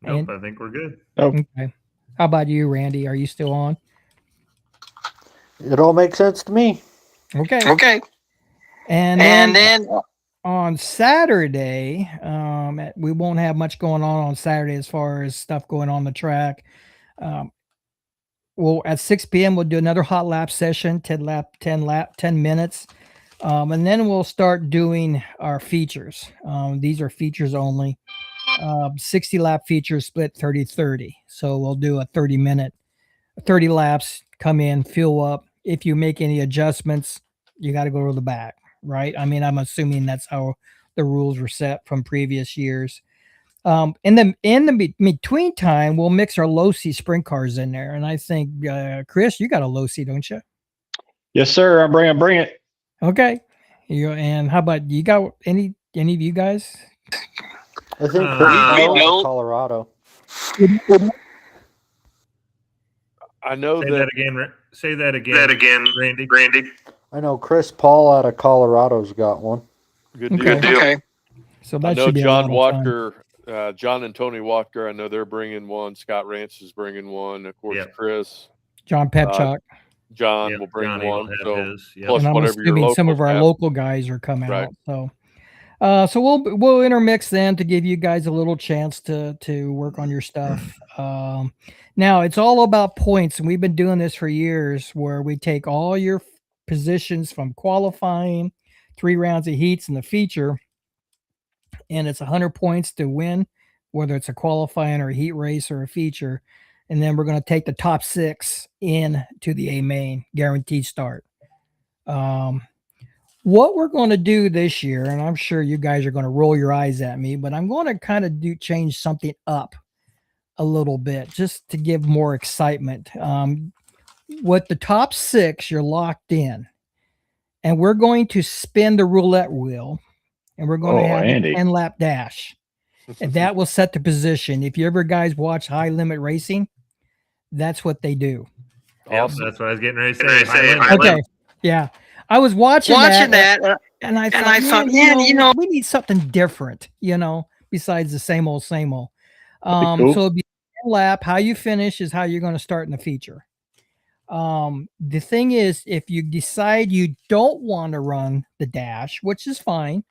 E: Nope, I think we're good.
B: Okay. How about you, Randy? Are you still on?
F: It all makes sense to me.
B: Okay. And then on Saturday, we won't have much going on Saturday as far as stuff going on the track. Well, at 6 p.m. we'll do another hot lap session, 10 minutes. And then we'll start doing our features. These are features only. 60 lap features split 30-30. So we'll do a 30 laps, come in, fuel up. If you make any adjustments, you got to go to the back, right? I mean, I'm assuming that's how the rules were set from previous years. In the between time, we'll mix our low C sprint cars in there. And I think, Chris, you got a low C, don't you?
D: Yes, sir. Bring it.
B: Okay. And how about you got any of you guys?
F: I think Colorado.
C: I know
E: Say that again, Randy.
F: I know Chris Paul out of Colorado's got one.
C: Good deal.
B: Okay. So that
C: I know
B: should be
C: John
B: a lot of fun.
C: Walker, John and Tony Walker. I know they're bringing one. Scott Rance is bringing one. Of course, Chris.
B: John Pepchuk.
C: John will bring one. So plus
B: and I'm
C: whatever your
B: assuming
C: local
B: some of our
C: have.
B: local guys are coming
C: Right.
B: out. So we'll intermix them to give you guys a little chance to work on your stuff. Now it's all about points, and we've been doing this for years, where we take all your positions from qualifying, 3 rounds of heats in the feature, and it's 100 points to win, whether it's a qualifying or a heat race or a feature. And then we're going to take the top 6 in to the A main, guaranteed start. What we're going to do this year, and I'm sure you guys are going to roll your eyes at me, but I'm going to kind of change something up a little bit just to give more excitement. With the top 6, you're locked in, and we're going to spin the roulette wheel, and we're going to have a 10-lap dash, and that will set the position. If you ever guys watch High Limit Racing, that's what they do.
C: Awesome.
E: That's what I was getting ready to say.
B: Okay. Yeah. I was watching that and I thought, man, we need something different, besides the same old.
D: Cool.
B: So it'll be a lap. How you finish is how you're going to start in the feature. The thing is, if you decide you don't want to run the dash, which is fine,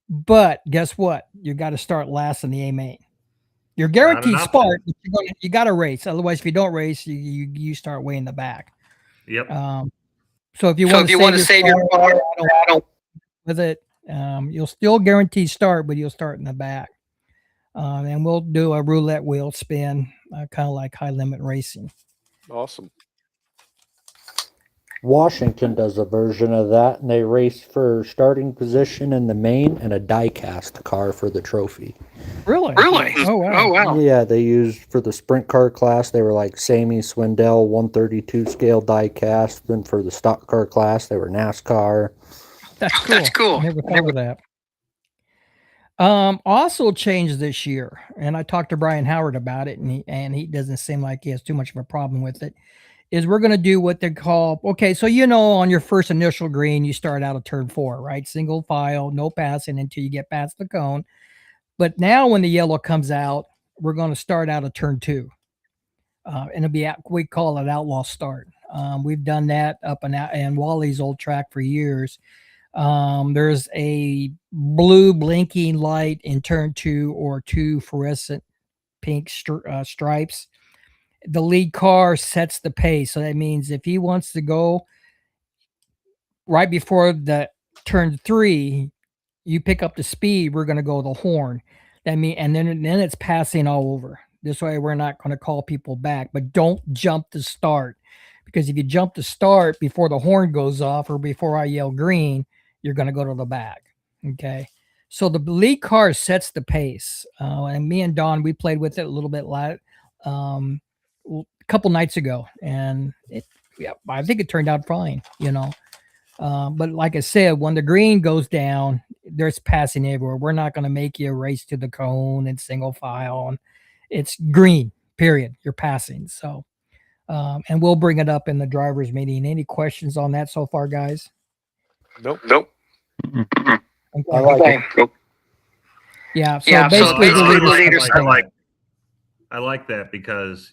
B: but guess what? You got to start last in the A main. You're guaranteed spot, but you got to race. Otherwise, if you don't race, you start way in the back.
E: Yep.
B: So if you want to save your car with it, you'll still guarantee start, but you'll start in the back. And we'll do a roulette wheel spin, kind of like High Limit Racing.
C: Awesome.
F: Washington does a version of that, and they race for starting position in the main and a die-cast car for the trophy.
B: Really?
F: Oh, wow. Yeah, they used for the sprint car class, they were like Sammy Swindell 132 scale die-cast. Then for the stock car class, they were NASCAR.
B: That's cool. I never thought of that. Also changed this year, and I talked to Brian Howard about it, and he doesn't seem like he has too much of a problem with it. Is we're going to do what they call, so on your first initial green, you start out of turn 4, right? Single file, no passing until you get past the cone. But now when the yellow comes out, we're going to start out of turn 2. And we call it outlaw start. We've done that up and Wally's old track for years. There's a blue blinking light in turn 2 or 2 fluorescent pink stripes. The lead car sets the pace. So that means if he wants to go right before the turn 3, you pick up the speed, we're going to go the horn. And then it's passing all over. This way, we're not going to call people back. But don't jump the start, because if you jump the start before the horn goes off or before I yell green, you're going to go to the back. Okay. So the lead car sets the pace. And me and Don, we played with it a little bit a couple nights ago, and I think it turned out fine, but like I said, when the green goes down, there's passing everywhere. We're not going to make you race to the cone and single file, and it's green, period. You're passing. So, and we'll bring it up in the drivers meeting. Any questions on that so far, guys?
C: Nope.
B: Okay.
F: I like it.
B: Yeah. So basically,
E: I like that because,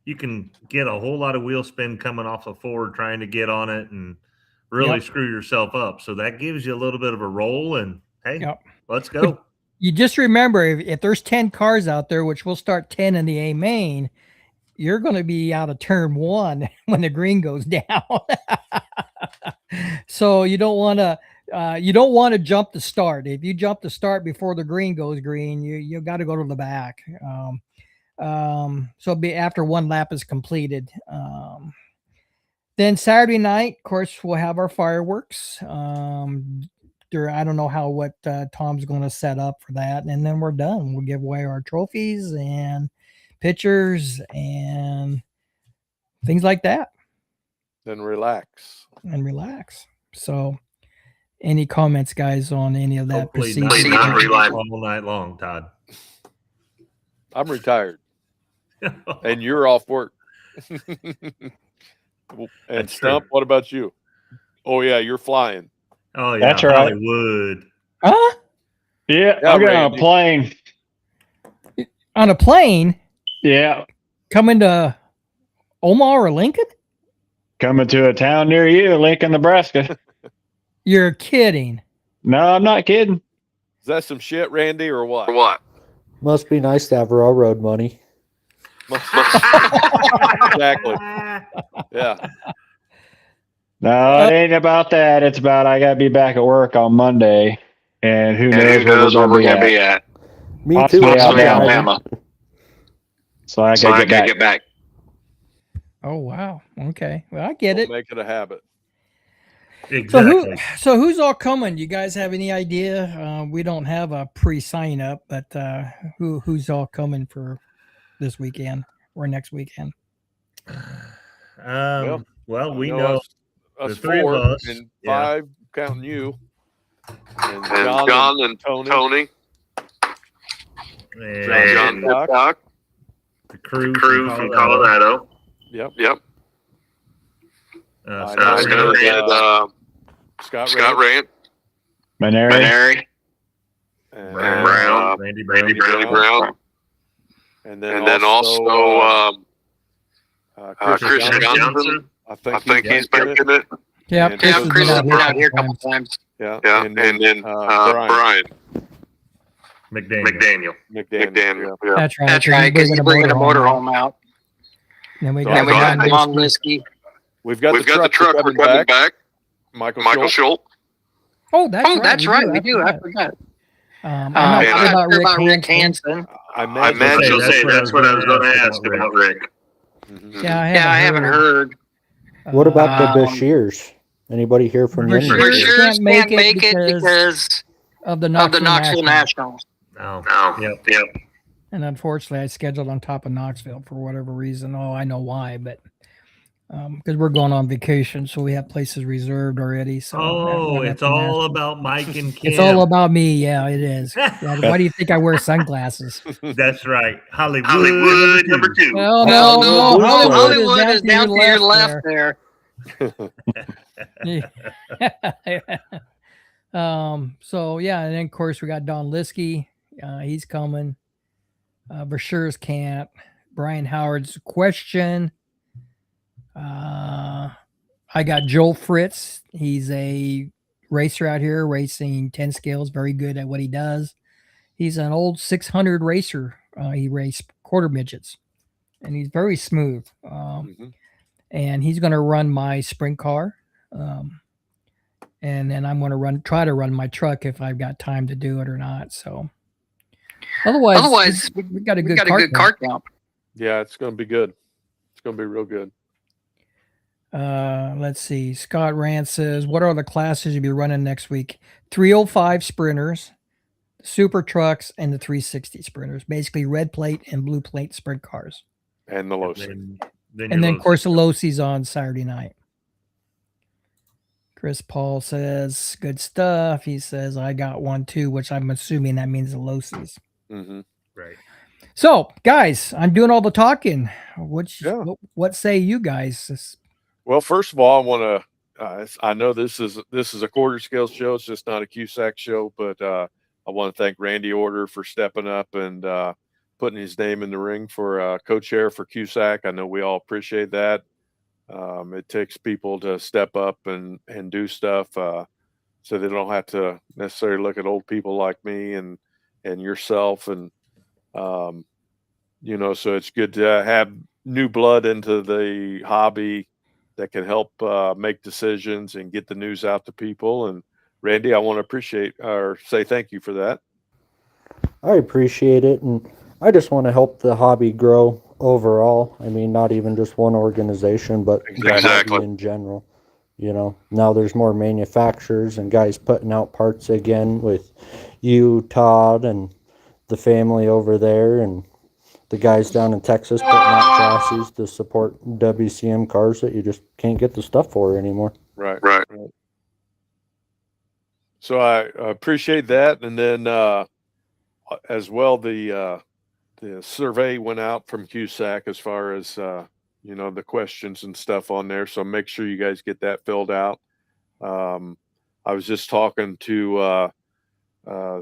E: you can get a whole lot of wheel spin coming off a Ford trying to get on it and really screw yourself up. So that gives you a little bit of a roll, and hey, let's go.
B: But you just remember, if there's 10 cars out there, which we'll start 10 in the A main, you're going to be out of turn 1 when the green goes down. So you don't want to jump the start. If you jump the start before the green goes green, you got to go to the back. So it'll be after one lap is completed. Then Saturday night, of course, we'll have our fireworks. I don't know what Tom's going to set up for that, and then we're done. We'll give away our trophies and pictures and things like that.
C: Then relax.
B: So, any comments, guys, on any of that?
E: Hopefully not relax all night long, Todd.
C: I'm retired, and you're off work. And
E: That's
C: Stump,
E: true.
C: what about you? Oh yeah, you're flying.
E: Oh yeah,
D: That's right.
E: Hollywood.
B: Huh?
D: Yeah,
C: Yeah,
D: I'll get on
C: Randy.
D: a plane.
B: On a plane
D: Yeah,
B: coming to Omaha or Lincoln?
D: coming to a town near you, Lincoln, Nebraska.
B: You're kidding.
D: No, I'm not kidding.
C: Is that some shit, Randy, or what?
G: For what?
F: Must be nice to have railroad money.
C: Exactly. Yeah.
D: No, it ain't about that. It's about I got to be back at work on Monday, and who knows where we're going to be at.
F: Me
D: Possibly
F: too.
D: Alabama.
G: Alabama.
D: So I got to get back.
B: Oh, wow. Okay. Well, I get
C: We'll
B: it.
C: make it a habit.
E: Exactly.
B: So who's all coming? You guys have any idea? We don't have a pre-sign up, but who's all coming for this weekend or next weekend?
E: Well, we
C: I
E: know
C: us
E: the three of
C: 4
E: us,
C: and
E: yeah.
C: 5 counting you, and
G: And John and Tony.
E: and
G: John Doc.
E: the crew
G: From Colorado.
C: Yep.
E: Scott
C: know
E: Rand,
C: that, Scott
G: Rand.
D: Mennere.
C: and
G: Brown.
E: Randy Brown.
G: Randy Brown.
C: and
G: And then also Chris Johnson.
C: I
G: I
C: think
G: think he's making it.
B: Yeah,
C: And
B: Chris
C: Chris
B: has
G: Chris
B: been
G: has been out here a
B: times.
G: couple times.
C: Yeah.
G: Yeah.
C: And
G: And then
C: Brian
E: McDaniel.
C: McDaniel.
G: Yeah.
B: That's right.
H: That's right, because he's bringing a motorhome out.
B: Then we
C: So
B: got
G: And we got
B: Ron
G: Don
B: Liskey.
G: Liskey.
C: We've got
G: We've
C: the
G: got the truck. We're coming back.
C: Michael
G: Michael
C: Schultz.
G: Schultz.
B: Oh, that's
H: Oh,
B: right.
H: that's right. We
B: I
H: do. I
B: forgot.
H: forgot.
B: I'm
G: And
B: not sure
G: I'm
B: about
H: About
B: Rick
H: Rick
B: Hansen.
H: Hansen.
C: I
G: I
C: imagine.
G: imagine
E: that's what I was going to ask about
G: Rick.
C: Mhm.
B: Yeah,
H: I haven't heard.
F: What about the
H: Um,
F: Bashirs? Anybody here from
B: Bashirs
F: Denver?
B: Bashirs
H: Brashears can't make it because
B: of the
H: of the
B: Knoxville
H: Knoxville
B: Nationals.
H: Nationals.
E: Oh,
G: No.
E: yep.
B: And unfortunately, I scheduled on top of Knoxville for whatever reason. Oh, I know why, but because we're going on vacation, so we have places reserved already. So
E: Oh,
B: we're
E: it's
B: not gonna
E: all
B: ask-
E: about Mike and Kim.
B: It's all about me. Yeah, it is. Yeah, why do you think I wear sunglasses?
E: That's right. Hollywood,
G: Hollywood number 2.
B: Well,
F: Oh,
B: no,
F: no,
B: Hollywood
H: is down to your left there.
B: So yeah, and then of course we got Don Liskey. He's coming. Brashears can't. Brian Howard's question. I got Joel Fritz. He's a racer out here racing 10 scales, very good at what he does. He's an old 600 racer. He raced quarter midgets, and he's very smooth.
C: Mhm.
B: And he's going to run my sprint car. and then I'm going to try to run my truck if I've got time to do it or not. So otherwise we got a good cart count.
C: Yeah, it's going to be good. It's going to be real good.
B: Let's see. Scott Rand says, what are the classes you'll be running next week? 305 sprinters, super trucks, and the 360 sprinters. Basically red plate and blue plate sprint cars.
C: And the Losi.
B: And then of course the Losi's on Saturday night. Chris Paul says, good stuff. He says, I got one too, which I'm assuming that means the Losi's.
C: Mm-hmm.
E: Right.
B: So, guys, I'm doing all the talking. What say you guys?
C: Well, first of all, I want to. I know this is a quarter scale show. It's just not a QSAC show, but I want to thank Randy Oerter for stepping up and putting his name in the ring for co-chair for QSAC. I know we all appreciate that. It takes people to step up and do stuff so they don't have to necessarily look at old people like me and yourself. And, so it's good to have new blood into the hobby that can help make decisions and get the news out to people. And Randy, I want to say thank you for that.
F: I appreciate it. And I just want to help the hobby grow overall. I mean, not even just one organization, but
C: exactly
F: in general. Now there's more manufacturers and guys putting out parts again with you, Todd, and the family over there, and the guys down in Texas putting out chassis to support WCM cars that you just can't get the stuff for anymore.
C: Right. So I appreciate that. And then as well, the survey went out from QSAC as far as, the questions and stuff on there. So make sure you guys get that filled out. I was just talking to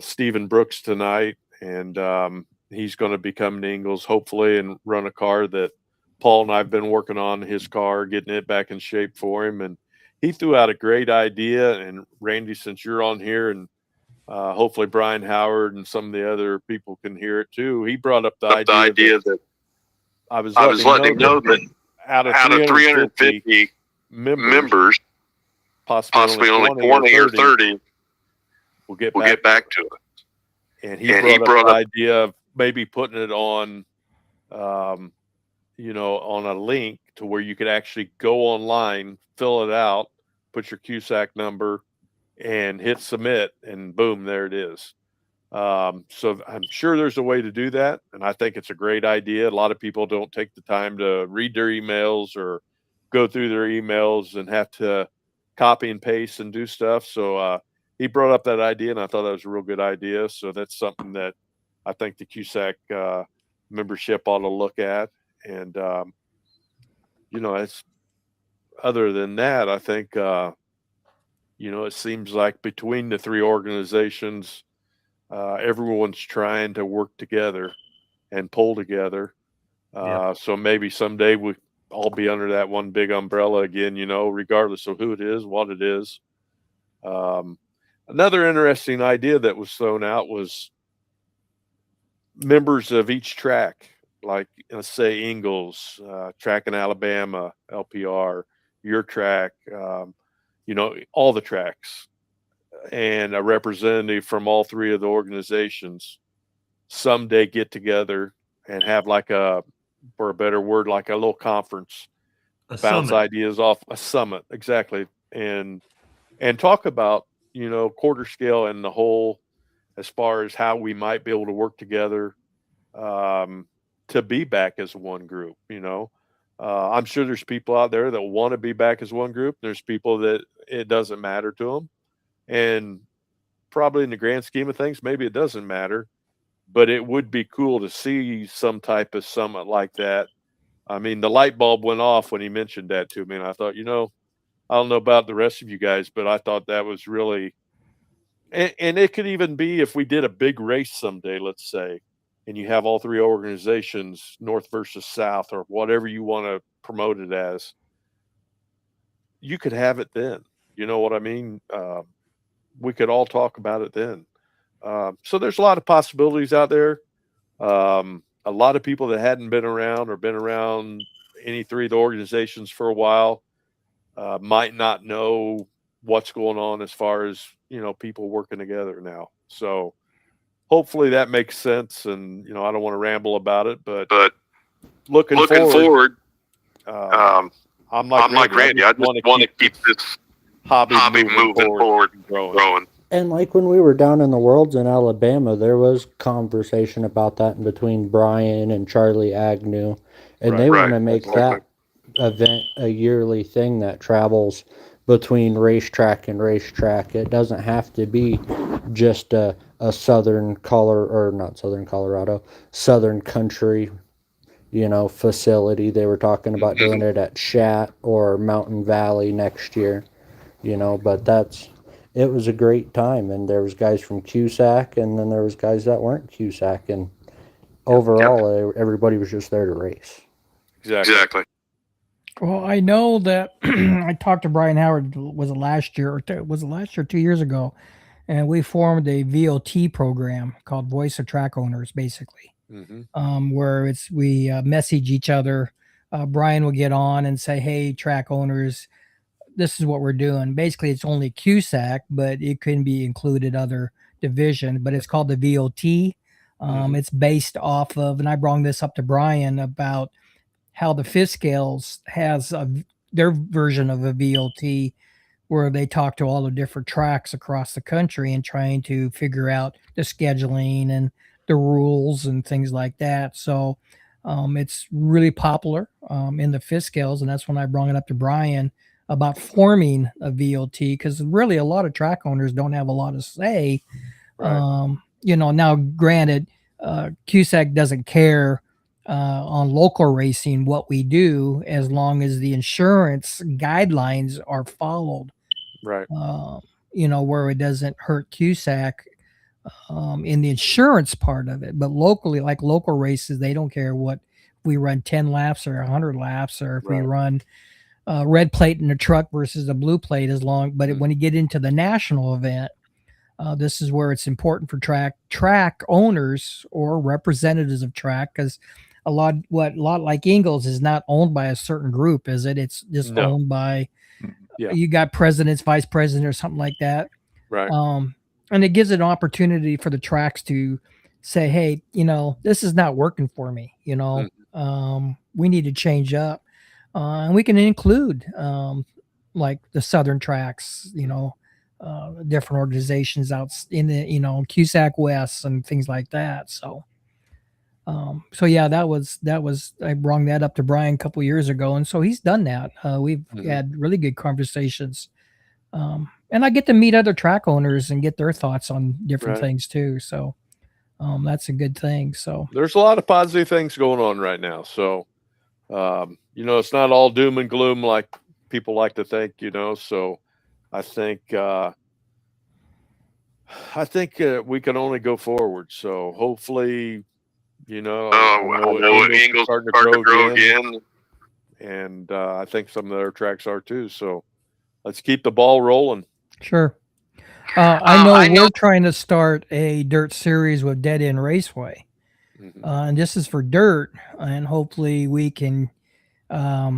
C: Stephen Brooks tonight, and he's going to be coming to Ingalls, hopefully, and run a car that Paul and I have been working on his car, getting it back in shape for him. And he threw out a great idea. And Randy, since you're on here, and hopefully Brian Howard and some of the other people can hear it too, he brought up the idea that I was letting him know that out of 350 members, possibly only 20 or 30 will get back to it. And he brought up the idea of maybe putting it on, on a link to where you could actually go online, fill it out, put your QSAC number, and hit submit, and boom, there it is. So I'm sure there's a way to do that, and I think it's a great idea. A lot of people don't take the time to read their emails or go through their emails and have to copy and paste and do stuff. So he brought up that idea, and I thought that was a real good idea. So that's something that I think the QSAC membership ought to look at. And, it's other than that, I think, it seems like between the three organizations, everyone's trying to work together and pull together. So maybe someday we all be under that one big umbrella again, regardless of who it is, what it is. Another interesting idea that was thrown out was members of each track, like let's say Ingalls, track in Alabama, LPR, your track, all the tracks, and a representative from all three of the organizations someday get together and have for a better word, like a little conference, bounce ideas off a summit. Exactly. And talk about, quarter scale and the whole, as far as how we might be able to work together, to be back as one group. I'm sure there's people out there that want to be back as one group. There's people that it doesn't matter to them. And probably in the grand scheme of things, maybe it doesn't matter, but it would be cool to see some type of summit like that. I mean, the light bulb went off when he mentioned that to me. And I thought, I don't know about the rest of you guys, but I thought that was really, and it could even be if we did a big race someday, let's say, and you have all three organizations, North versus South, or whatever you want to promote it as, you could have it then. You know what I mean? We could all talk about it then. So there's a lot of possibilities out there. A lot of people that hadn't been around or been around any three of the organizations for a while might not know what's going on as far as, people working together now. So hopefully that makes sense. And, I don't want to ramble about it, but looking forward, I'm like Randy. I just want to keep this hobby moving forward and growing.
F: And like when we were down in the Worlds in Alabama, there was conversation about that in between Brian and Charlie Agnew, and they want to make that event a yearly thing that travels between racetrack and racetrack. It doesn't have to be just a southern country, facility. They were talking about doing it at Chat or Mountain Valley next year, but it was a great time, and there was guys from QSAC, and then there was guys that weren't QSAC, and overall, everybody was just there to race.
C: Exactly.
B: Well, I know that I talked to Brian Howard, was it last year or 2 years ago, and we formed a VOT program called Voice of Track Owners, basically, where we message each other. Brian will get on and say, "Hey, track owners, this is what we're doing." Basically, it's only QSAC, but it can be included other division, but it's called the VOT. It's based off of, and I brought this up to Brian about how the Fifth Scales has their version of a VOT, where they talk to all the different tracks across the country and trying to figure out the scheduling and the rules and things like that. So it's really popular in the Fifth Scales, and that's when I brought it up to Brian about forming a VOT, because really a lot of track owners don't have a lot to say.
C: Right.
B: Now granted, QSAC doesn't care on local racing what we do, as long as the insurance guidelines are followed.
C: Right.
B: Where it doesn't hurt QSAC in the insurance part of it. But locally, like local races, they don't care what we run 10 laps or 100 laps, or if we run red plate in a truck versus a blue plate, but when you get into the national event, this is where it's important for track owners or representatives of track, because a lot like Ingalls is not owned by a certain group, is it? It's just owned by, you got presidents, vice president, or something like that.
C: Right.
B: And it gives an opportunity for the tracks to say, "Hey, this is not working for me. We need to change up." And we can include like the Southern tracks, different organizations out in the, QSAC West and things like that. So yeah, that was I brought that up to Brian a couple years ago, and so he's done that. We've had really good conversations, and I get to meet other track owners and get their thoughts on different things too. So that's a good thing. So
C: there's a lot of positive things going on right now. So it's not all doom and gloom like people like to think. So I think we can only go forward. So hopefully, I know Ingalls starting to grow again, and I think some of their tracks are too. So let's keep the ball rolling.
B: Sure. I know we're trying to start a dirt series with Dead End Raceway, and this is for dirt, and hopefully we can, at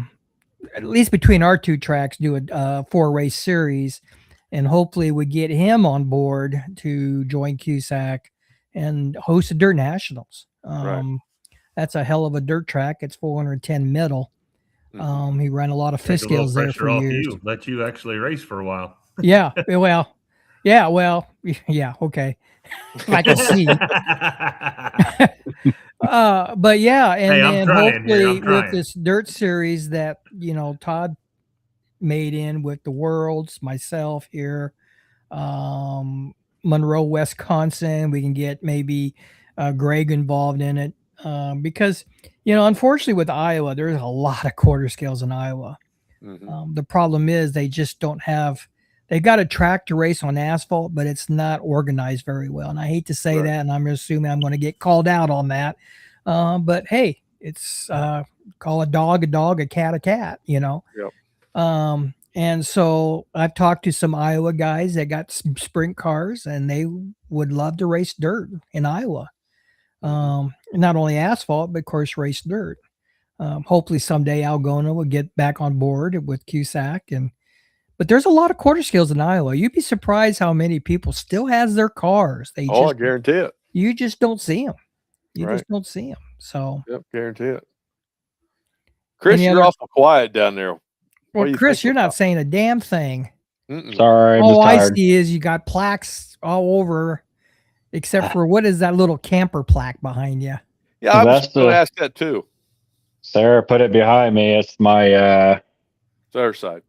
B: least between our two tracks, do a 4-race series, and hopefully we get him on board to join QSAC and host the Dirt Nationals. That's a hell of a dirt track. It's 410 middle. He ran a lot of Fifth Scales there for years.
E: Let you actually race for a while.
B: Yeah. Okay. I can see. But yeah, and then hopefully with this dirt series that Todd made in with the Worlds, myself here, Monroe, Wisconsin, we can get maybe Greg involved in it, because unfortunately with Iowa, there's a lot of quarter scales in Iowa. The problem is they just don't have. They got a track to race on asphalt, but it's not organized very well. And I hate to say that, and I'm assuming I'm going to get called out on that. But hey, it's call a dog, a cat, a cat, Yep. And so I've talked to some Iowa guys that got some sprint cars, and they would love to race dirt in Iowa. Not only asphalt, but of course race dirt. Hopefully someday Algona will get back on board with QSAC, But there's a lot of quarter scales in Iowa. You'd be surprised how many people still has their cars. They
C: Oh, I
B: just
C: guarantee it.
B: you just don't see them. You
C: Right.
B: just don't see them. So,
C: Yep, guarantee it. Chris,
B: Any
C: you're
B: other-
C: awful quiet down there. What
B: well,
C: do you
B: Chris,
C: think
B: you're not
C: about-
B: saying a damn thing.
C: Mm-mm.
D: Sorry, I'm
B: All
D: just
B: I
D: tired.
B: see is you got plaques all over, except for what is that little camper plaque behind you?
C: Yeah, I was
D: That's
C: going to
D: the-
C: ask that too.
D: Sarah put it behind me. It's my
C: It's our side.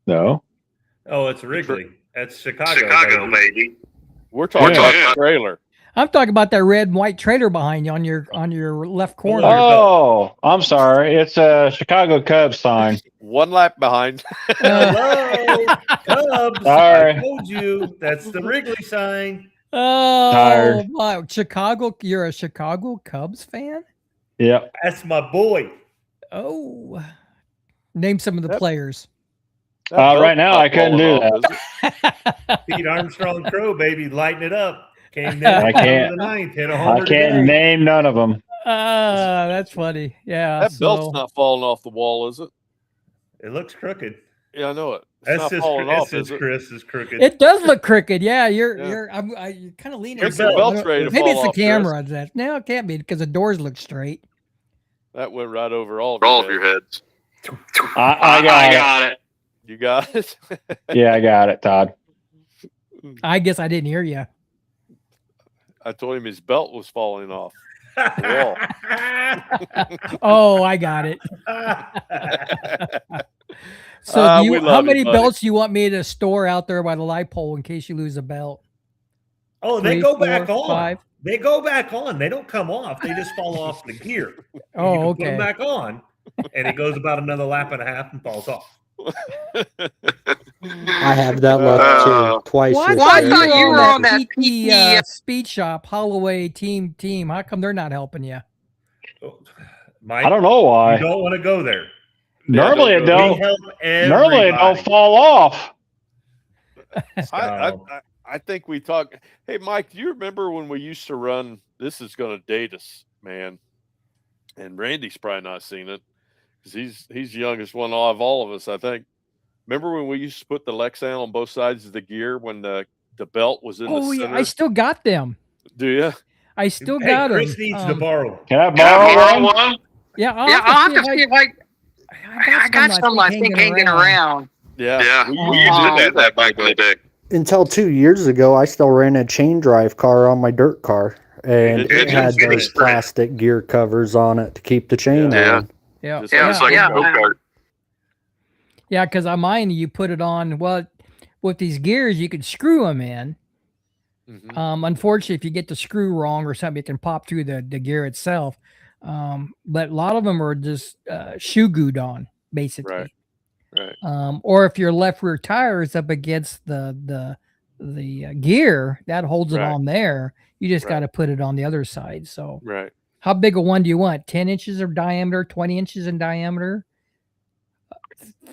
D: no.
E: Oh, it's Wrigley. That's Chicago.
G: Chicago,
E: baby.
G: baby.
C: We're talking
D: Yeah.
C: about the trailer.
B: I'm talking about that red and white trailer behind you on your left corner.
D: Oh, I'm sorry. It's a Chicago Cubs sign.
C: One lap behind.
E: Hello, Cubs.
D: Sorry.
E: I told you that's the Wrigley sign.
B: Oh,
D: Tired.
B: wow. Chicago. You're a Chicago Cubs fan?
D: Yep.
E: That's my boy.
B: Oh, name some of the
C: Yep.
B: players.
C: That belt's
D: Right now,
C: not
D: I couldn't
C: falling
D: do
C: off, is it?
E: Pete Armstrong Crow, baby, lighting it up. Came down
D: I can't-
E: the ninth, hit a
D: I
E: homer
D: can't
E: today.
D: name none of them.
B: That's funny. Yeah.
C: That belt's
B: so-
C: not falling off the wall, is it?
E: It looks crooked.
C: Yeah, I know it. It's
E: That's
C: not
E: just
C: falling off,
E: Chris
C: is it?
E: Chris is crooked.
B: It does look crooked. Yeah, you're
C: Yeah.
B: you're kind of leaning.
C: Think
E: the
B: forward.
E: belt's
C: ready to
B: Maybe
C: fall
B: it's the
C: off, Chris.
B: camera. That no, it can't be because the doors look straight.
C: That went right over all
G: All of your heads.
D: I got it.
G: it.
C: You got it?
D: Yeah, I got it, Todd.
B: I guess I didn't hear you.
C: I told him his belt was falling off. Wall.
B: Oh, I got it. So,
C: We
B: how
C: love you,
B: many
C: buddy.
B: belts do you want me to store out there by the light pole in case you lose a belt?
E: Oh, they
B: 3,
E: go
B: 4,
E: back on.
B: 5?
E: They go back on. They don't come off. They just fall off the gear. And you
B: Oh,
E: can Put
B: okay.
E: them back on, and it goes about another lap and a half and falls off.
F: I have that luck too. Twice.
B: Well, I
F: this
B: thought
F: year.
B: you were on that
H: PT,
B: PT speed shop, Holloway team. How come they're not helping you?
E: Mike,
D: I don't know
E: you
D: why.
E: don't want to go there.
D: Normally it
E: We
D: don't.
E: help
D: Normally it don't
E: everybody.
D: fall off.
C: I think we talk. Hey, Mike, do you remember when we used to run? This is going to date us, man. And Randy's probably not seen it because he's the youngest one of all of us, I think. Remember when we used to put the Lexan on both sides of the gear when the belt was in
B: Oh
C: the
B: yeah,
C: center?
B: I still got them.
C: Do you?
B: I still
E: Hey,
B: got
E: Chris
B: them.
E: needs to borrow them.
D: Can I
G: Can I
D: borrow one?
G: borrow one?
B: Yeah,
H: I'll have to see if I got some I think hanging around.
C: Yeah.
G: Yeah,
C: We
G: we used to do that back in the day.
F: Until 2 years ago, I still ran a chain drive car on my dirt car, and
C: It
F: it had
G: did.
F: those plastic gear covers on it to keep the chain
G: Yeah.
F: on.
B: Yeah,
C: Just
G: Yeah, it's like
H: Yeah.
G: a go-kart.
B: yeah, because on mine you put it on. Well, with these gears you can screw them in.
C: Mhm.
B: Unfortunately, if you get the screw wrong or something, it can pop through the gear itself. But a lot of them are just shoe glued on, basically.
C: Right.
B: Or if your left rear tire is up against the gear, that holds it
C: Right.
B: on there. You just
C: Right.
B: got to put it on the other side. So,
C: Right.
B: how big a one do you want? 10 inches of diameter, 20 inches in diameter,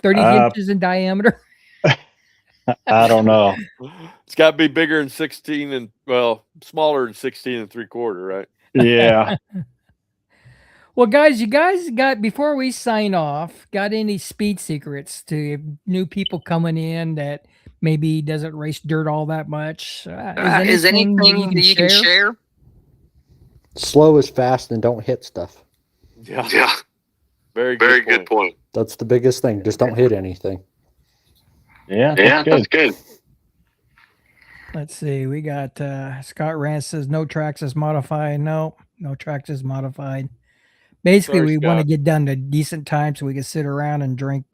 B: 30 inches in diameter?
D: I don't know.
C: It's got to be bigger than 16 and smaller than 16 and 3/4, right?
D: Yeah.
B: Well, guys, you guys got, before we sign off, got any speed secrets to new people coming in that maybe doesn't race dirt all that much?
H: Is anything that you can share?
F: Slow is fast and don't hit stuff.
C: Yeah.
G: Yeah,
C: Very
G: good point.
F: That's the biggest thing. Just don't hit anything.
D: Yeah.
G: Yeah,
D: That's good.
G: that's good.
B: Let's see. We got Scott Rance says no tracks is modified. No tracks is modified. Basically,
C: Sorry,
B: we want to
C: Scott.
B: get done to decent time so we can sit around and drink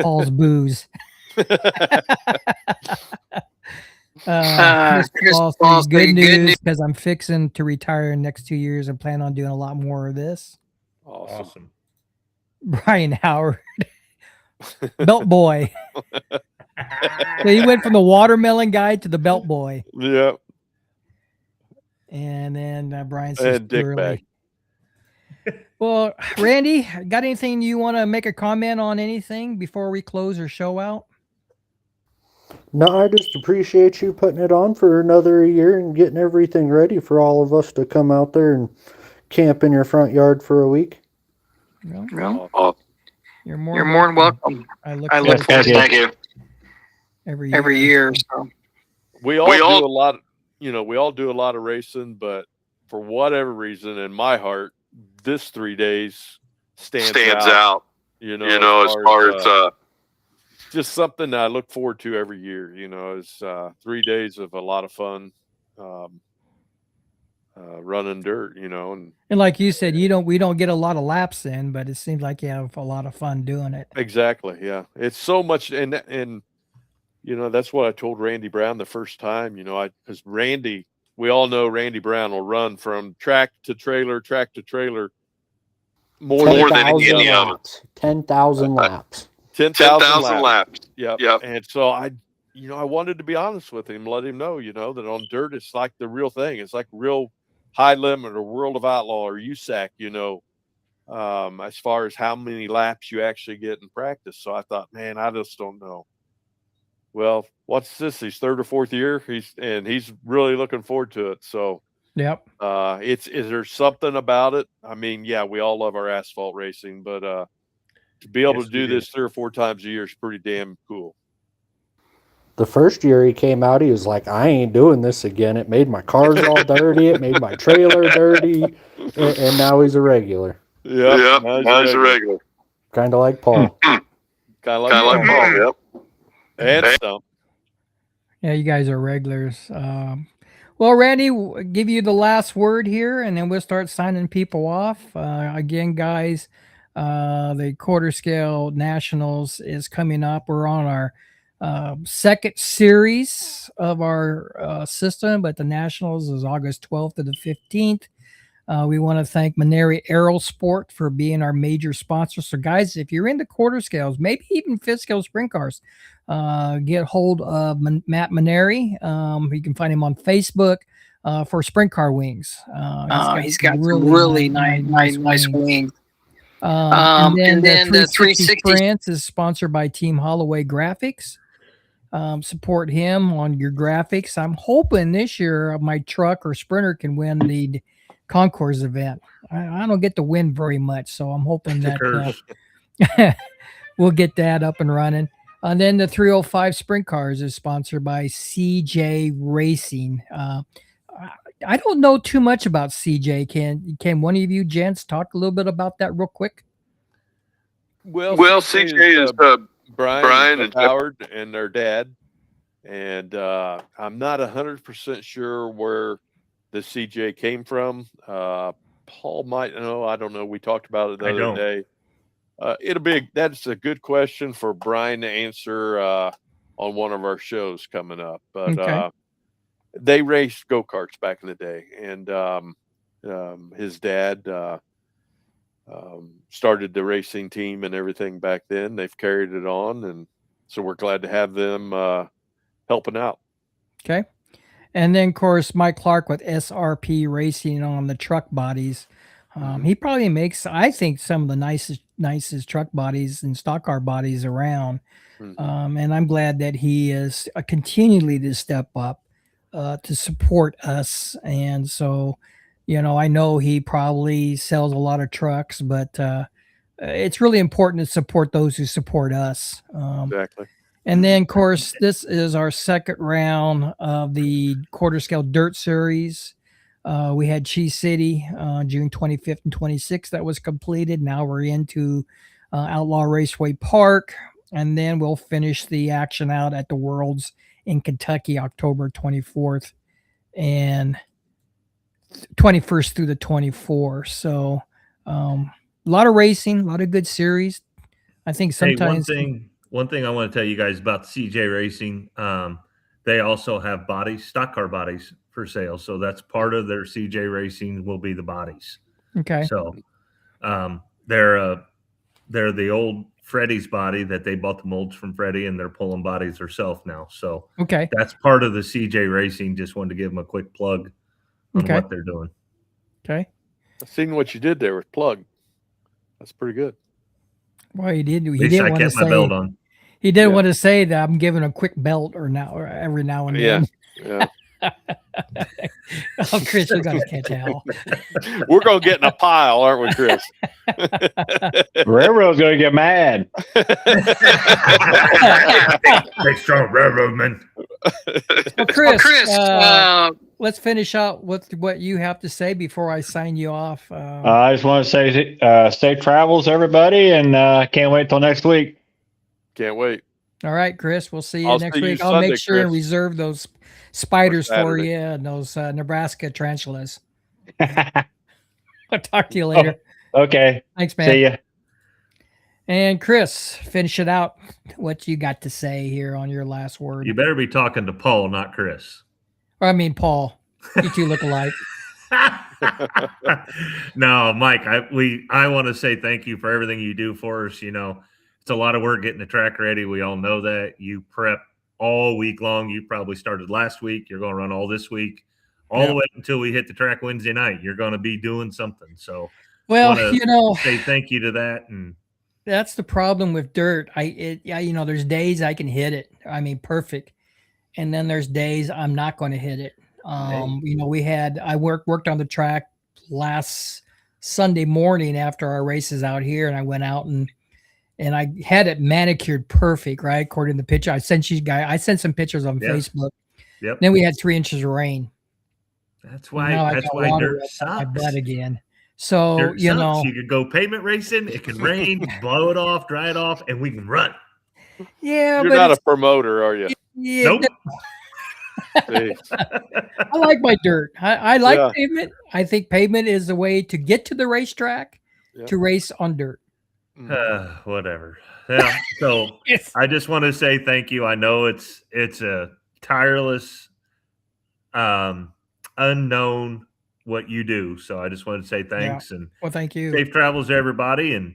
B: Paul's booze. Chris Paul says, good news because I'm fixing to retire in the next 2 years and plan on doing a lot more of this.
C: Awesome.
B: Brian Howard, belt boy. So he went from the watermelon guy to the belt boy.
C: Yeah.
B: And then Brian says,
C: And dick
B: early.
C: bag.
B: Well, Randy, got anything you want to make a comment on anything before we close our show out?
F: No, I just appreciate you putting it on for another year and getting everything ready for all of us to come out there and camp in your front yard for a week.
B: No?
H: No.
G: Oh,
B: You're more
H: You're more than welcome.
B: I look
H: I
B: forward
H: look
B: to
H: forward.
D: you.
H: Thank you.
B: every year.
H: So
C: We all do a lot. We all do a lot of racing, but for whatever reason, in my heart, this 3 days stands out. As far as just something that I look forward to every year. Is 3 days of a lot of fun, running dirt. And
B: like you said, we don't get a lot of laps in, but it seems like you have a lot of fun doing it.
C: exactly, yeah, it's so much, and that's what I told Randy Brown the first time. Because Randy, we all know Randy Brown will run from track to trailer more than any of them.
F: laps. 10,000 laps.
C: 10,000 laps.
G: Yep.
C: And so I wanted to be honest with him, let him know, that on dirt, it's like the real thing. It's like real high limit or World of Outlaw or USAC, as far as how many laps you actually get in practice. So I thought, man, I just don't know. Well, what's this? His third or fourth year. He's really looking forward to it. So
B: Yep.
C: is there something about it? I mean, yeah, we all love our asphalt racing, but to be able
E: Yes,
C: to do
E: we do.
C: this 3 or 4 times a year is pretty damn cool.
F: The first year he came out, he was like, I ain't doing this again. It made my cars all dirty. It made my trailer dirty. And now he's a regular.
C: Yeah,
G: Now he's a regular.
F: Kind of like Paul.
C: Kind of like
G: Kind of like Paul. Yep.
C: and Stump.
B: Yeah, you guys are regulars. Well, Randy, give you the last word here, and then we'll start signing people off. Again, guys, the Quarter Scale Nationals is coming up. We're on our second series of our system, but the Nationals is August 12th to the 15th. We want to thank Mennere Aerosports for being our major sponsor. So, guys, if you're into quarter scales, maybe even fifth scale sprint cars, get hold of Matt Mennere. You can find him on Facebook for Sprint Car Wings.
H: he's got really nice wings.
B: And then the 360 France is sponsored by Team Holloway Graphics. Support him on your graphics. I'm hoping this year my truck or Sprinter can win the Concours event. I don't get to win very much, so I'm hoping that we'll get that up and running. And then the 305 Sprint Cars is sponsored by CJ Racing. I don't know too much about CJ. Can one of you gents talk a little bit about that real quick?
C: Well,
G: CJ is
C: Brian and Howard and their dad. And I'm not 100% sure where the CJ came from. Paul might know. I don't know. We talked about it the other day. That's a good question for Brian to answer on one of our shows coming up. But they raced go-karts back in the day. And his dad started the racing team and everything back then. They've carried it on. And so we're glad to have them helping out.
B: Okay. And then, of course, Mike Clark with SRP Racing on the truck bodies. He probably makes, I think, some of the nicest truck bodies and stock car bodies around. And I'm glad that he is continually to step up to support us. And so, I know he probably sells a lot of trucks, but it's really important to support those who support us.
C: Exactly.
B: And then, of course, this is our second round of the Quarter Scale Dirt Series. We had Cheese City June 25th and 26th that was completed. Now we're into Outlaw Raceway Park. And then we'll finish the action out at the Worlds in Kentucky, October 24th and 21st through the 24th. So a lot of racing, a lot of good series. I think sometimes...
E: Hey, one thing I want to tell you guys about CJ Racing, they also have stock car bodies for sale. So that's part of their CJ Racing will be the bodies.
B: Okay.
E: So they're the old Freddie's body that they bought the molds from Freddie, and they're pulling bodies themselves now. So that's part of the CJ Racing. Just wanted to give them a quick plug on what they're doing.
B: Okay.
C: I've seen what you did there with plug. That's pretty good.
B: Well, he did.
E: At least I kept my belt on.
B: He did want to say that I'm giving a quick belt or every now and then.
C: Yeah.
B: Oh, Chris, we got to catch hell.
C: We're going to get in a pile, aren't we, Chris?
D: Railroad's going to get mad.
E: Big strong railroadman.
B: Well, Chris,
H: Chris,
B: let's finish out with what you have to say before I sign you off.
D: I just want to say safe travels, everybody, and can't wait till next week.
C: Can't wait.
B: All right, Chris, we'll see you
C: I'll
B: next
C: see you
B: week. I'll
C: Sunday,
B: make sure and
C: Chris.
B: reserve those spiders for
C: Saturday.
B: you and those Nebraska tarantulas. I'll talk to you later.
D: Okay.
B: Thanks, man.
D: See ya.
B: And Chris, finish it out. What you got to say here on your last word?
E: You better be talking to Paul, not Chris.
B: Or, I mean, Paul. You two look alike.
E: No, Mike, I want to say thank you for everything you do for us. You know, it's a lot of work getting the track ready. We all know that. You prep all week long. You probably started last week. You're going to run all this week, all the way until we hit the track Wednesday night. You're going to be doing something. So,
B: well, you know,
E: say thank you to that. And
B: that's the problem with dirt. You know, there's days I can hit it. I mean, perfect. And then there's days I'm not going to hit it. You know, I worked on the track last Sunday morning after our races out here, and I went out and I had it manicured perfect, right? According to the picture. I sent some pictures on Facebook.
E: Yep.
B: Then we had 3 inches of rain.
E: That's why dirt sucks.
B: My butt again. So
E: dirt
B: you
E: sucks.
B: know,
E: You could go pavement racing, it can rain, blow it off, dry it off, and we can run.
B: Yeah,
C: You're not a promoter, are you?
B: Yeah,
E: nope.
B: I like my dirt. I like pavement. I think pavement is the way to get to the racetrack to race on dirt.
E: Whatever. Yeah. So I just want to say thank you. I know it's a tireless, unknown what you do. So I just want to say thanks and
B: thank you.
E: Safe travels to everybody. And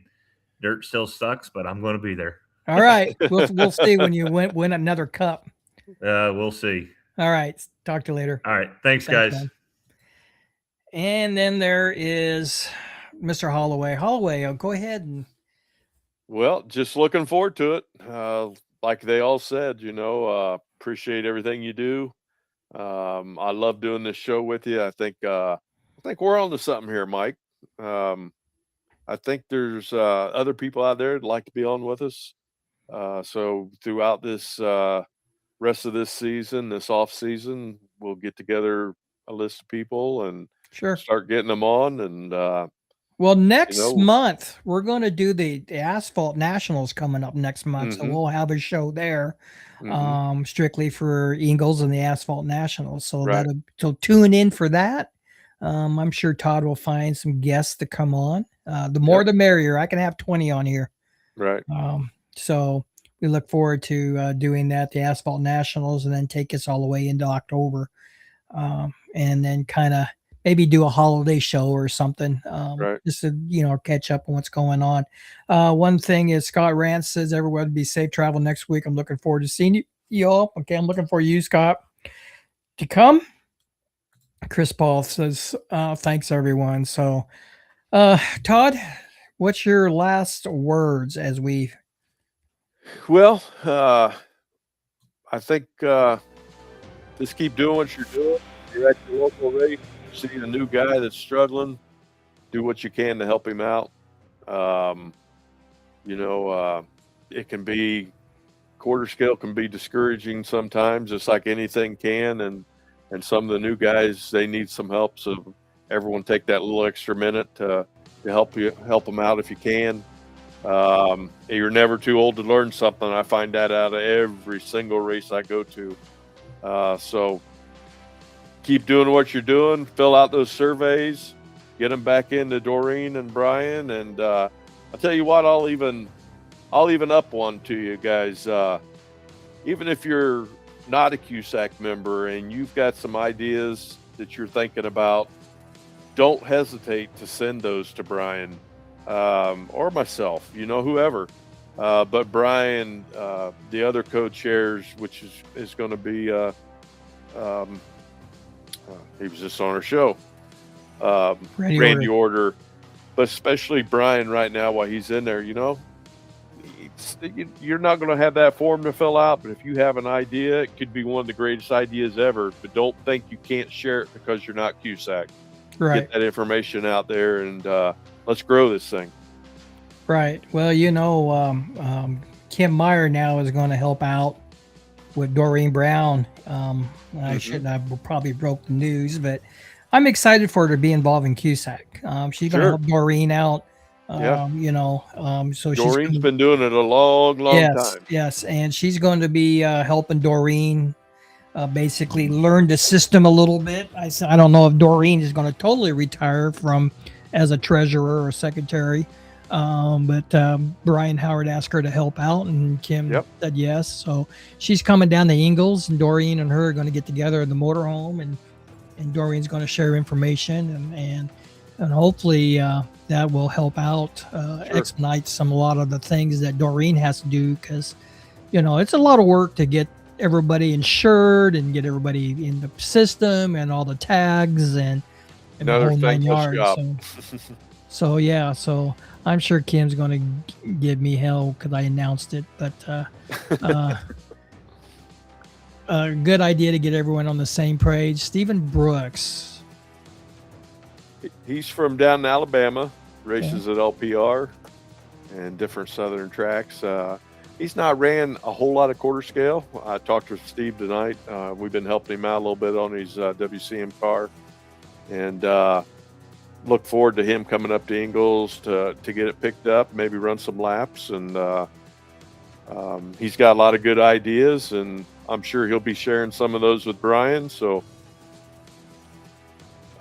E: dirt still sucks, but I'm going to be there.
B: All right. We'll see when you win another cup.
E: We'll see.
B: All right. Talk to you later.
E: All right. Thanks guys.
B: Man. And then there is Mr. Holloway. Holloway, go ahead.
C: Well, just looking forward to it. Like they all said, you know, appreciate everything you do. I love doing this show with you. I think we're on to something here, Mike. I think there's other people out there that'd like to be on with us. So throughout this rest of this season, this off season, we'll get together a list of people and start getting them on. And
B: well, next month we're going to do the Asphalt Nationals coming up next month, so we'll have a show there, strictly for Eagles and the Asphalt Nationals. So so tune in for that. I'm sure Todd will find some guests to come on. The more the merrier. I can have 20 on here.
C: Right.
B: So we look forward to doing that, the Asphalt Nationals, and then take us all the way into October, and then kind of maybe do a holiday show or something, just to catch up on what's going on. One thing is Scott Rance says everyone be safe travel next week. I'm looking forward to seeing you all. Okay, I'm looking for you, Scott, to come. Chris Paul says thanks everyone. So Todd, what's your last words as we
C: Well, I think just keep doing what you're doing. You're at your local race, see a new guy that's struggling, do what you can to help him out. It can be quarter scale can be discouraging sometimes, just like anything can. And some of the new guys, they need some help. So everyone take that little extra minute to help them out if you can. You're never too old to learn something. I find that out of every single race I go to. So keep doing what you're doing. Fill out those surveys. Get them back into Doreen and Brian. And I'll tell you what, I'll even up one to you guys. Even if you're not a QSAC member and you've got some ideas that you're thinking about, don't hesitate to send those to Brian. Or myself, whoever. But Brian, the other co-chairs, which is going to be, he was just on our show, Randy Oerter, but especially Brian right now while he's in there, you're not going to have that form to fill out, but if you have an idea, it could be one of the greatest ideas ever. But don't think you can't share it because you're not QSAC.
B: Right.
C: Get that information out there, and let's grow this thing.
B: Right. Well, Kim Meyer now is going to help out with Doreen Brown. I shouldn't have probably broke the news, but I'm excited for her to be involved in QSAC. She's going to help Doreen out. So
C: Doreen's been doing it a long time.
B: Yes, and she's going to be helping Doreen basically learn the system a little bit. I don't know if Doreen is going to totally retire from as a treasurer or secretary, but Brian Howard asked her to help out, and Kim said yes. So she's coming down to Ingalls, and Doreen and her are going to get together in the motorhome, and Doreen's going to share information, and hopefully that will help out expedite a lot of the things that Doreen has to do, because it's a lot of work to get everybody insured and get everybody in the system and all the tags and
C: another
B: the whole 9
C: thankless
B: yards. So I'm sure Kim's going to give me hell because I announced it, but a good idea to get everyone on the same page. Stephen Brooks.
C: He's from down in Alabama, races at LPR and different southern tracks. He's not ran a whole lot of quarter scale. I talked with Steve tonight. We've been helping him out a little bit on his WCM car, and look forward to him coming up to Ingalls to get it picked up, maybe run some laps. And he's got a lot of good ideas, and I'm sure he'll be sharing some of those with Brian. So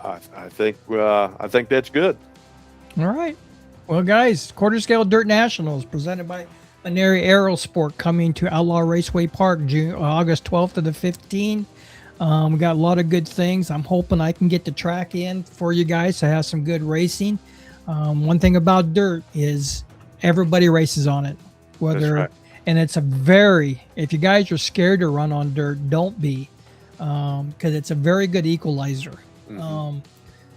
C: I think that's good.
B: All right. Well, guys, Quarter Scale Dirt Nationals presented by Mennere Aerosports coming to Outlaw Raceway Park August 12th to the 15th. We got a lot of good things. I'm hoping I can get the track in for you guys to have some good racing. One thing about dirt is everybody races on it. And it's if you guys are scared to run on dirt, don't be, because it's a very good equalizer.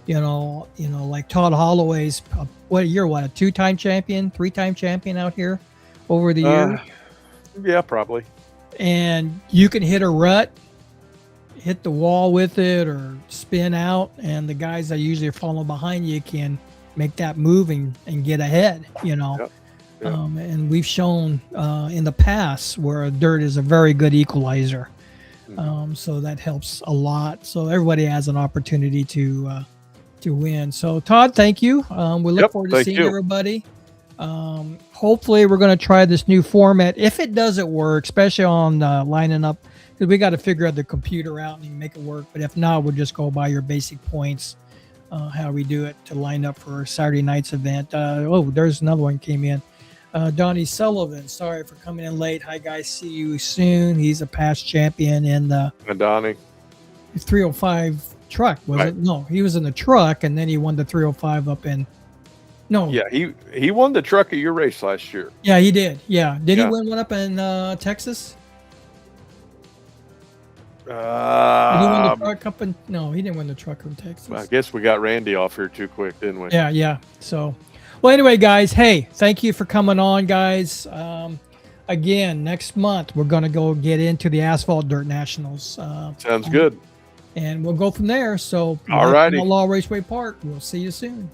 B: Like Todd Holloway's a 2-time champion, 3-time champion out here over the years.
C: Yeah, probably.
B: And you can hit a rut, hit the wall with it, or spin out, and the guys that usually are following behind you can make that move and get ahead. And we've shown in the past where dirt is a very good equalizer. So that helps a lot. So everybody has an opportunity to win. So Todd, thank you. We look forward to seeing everybody. Hopefully we're going to try this new format. If it doesn't work, especially on lining up, because we got to figure out the computer out and make it work. But if not, we'll just go by your basic points, how we do it to line up for Saturday night's event. There's another one came in. Donnie Sullivan, sorry for coming in late. Hi guys, see you soon. He's a past champion in the
C: Donnie
B: 305 truck, was it? No, he was in the truck, and then he won the 305 up in. No.
C: Yeah, he won the truck at your race last year.
B: Yeah, he did. Yeah, did he win one up in Texas? Did he win the truck up in? No, he didn't win the truck in Texas.
C: I guess we got Randy off here too quick, didn't we?
B: Yeah. So. Well, anyway, guys, hey, thank you for coming on, guys. Again, next month, we're going to go get into the Asphalt Dirt Nationals.
C: Sounds good.
B: And we'll go from there. So,
C: all righty.
B: Outlaw Raceway Park. We'll see you soon.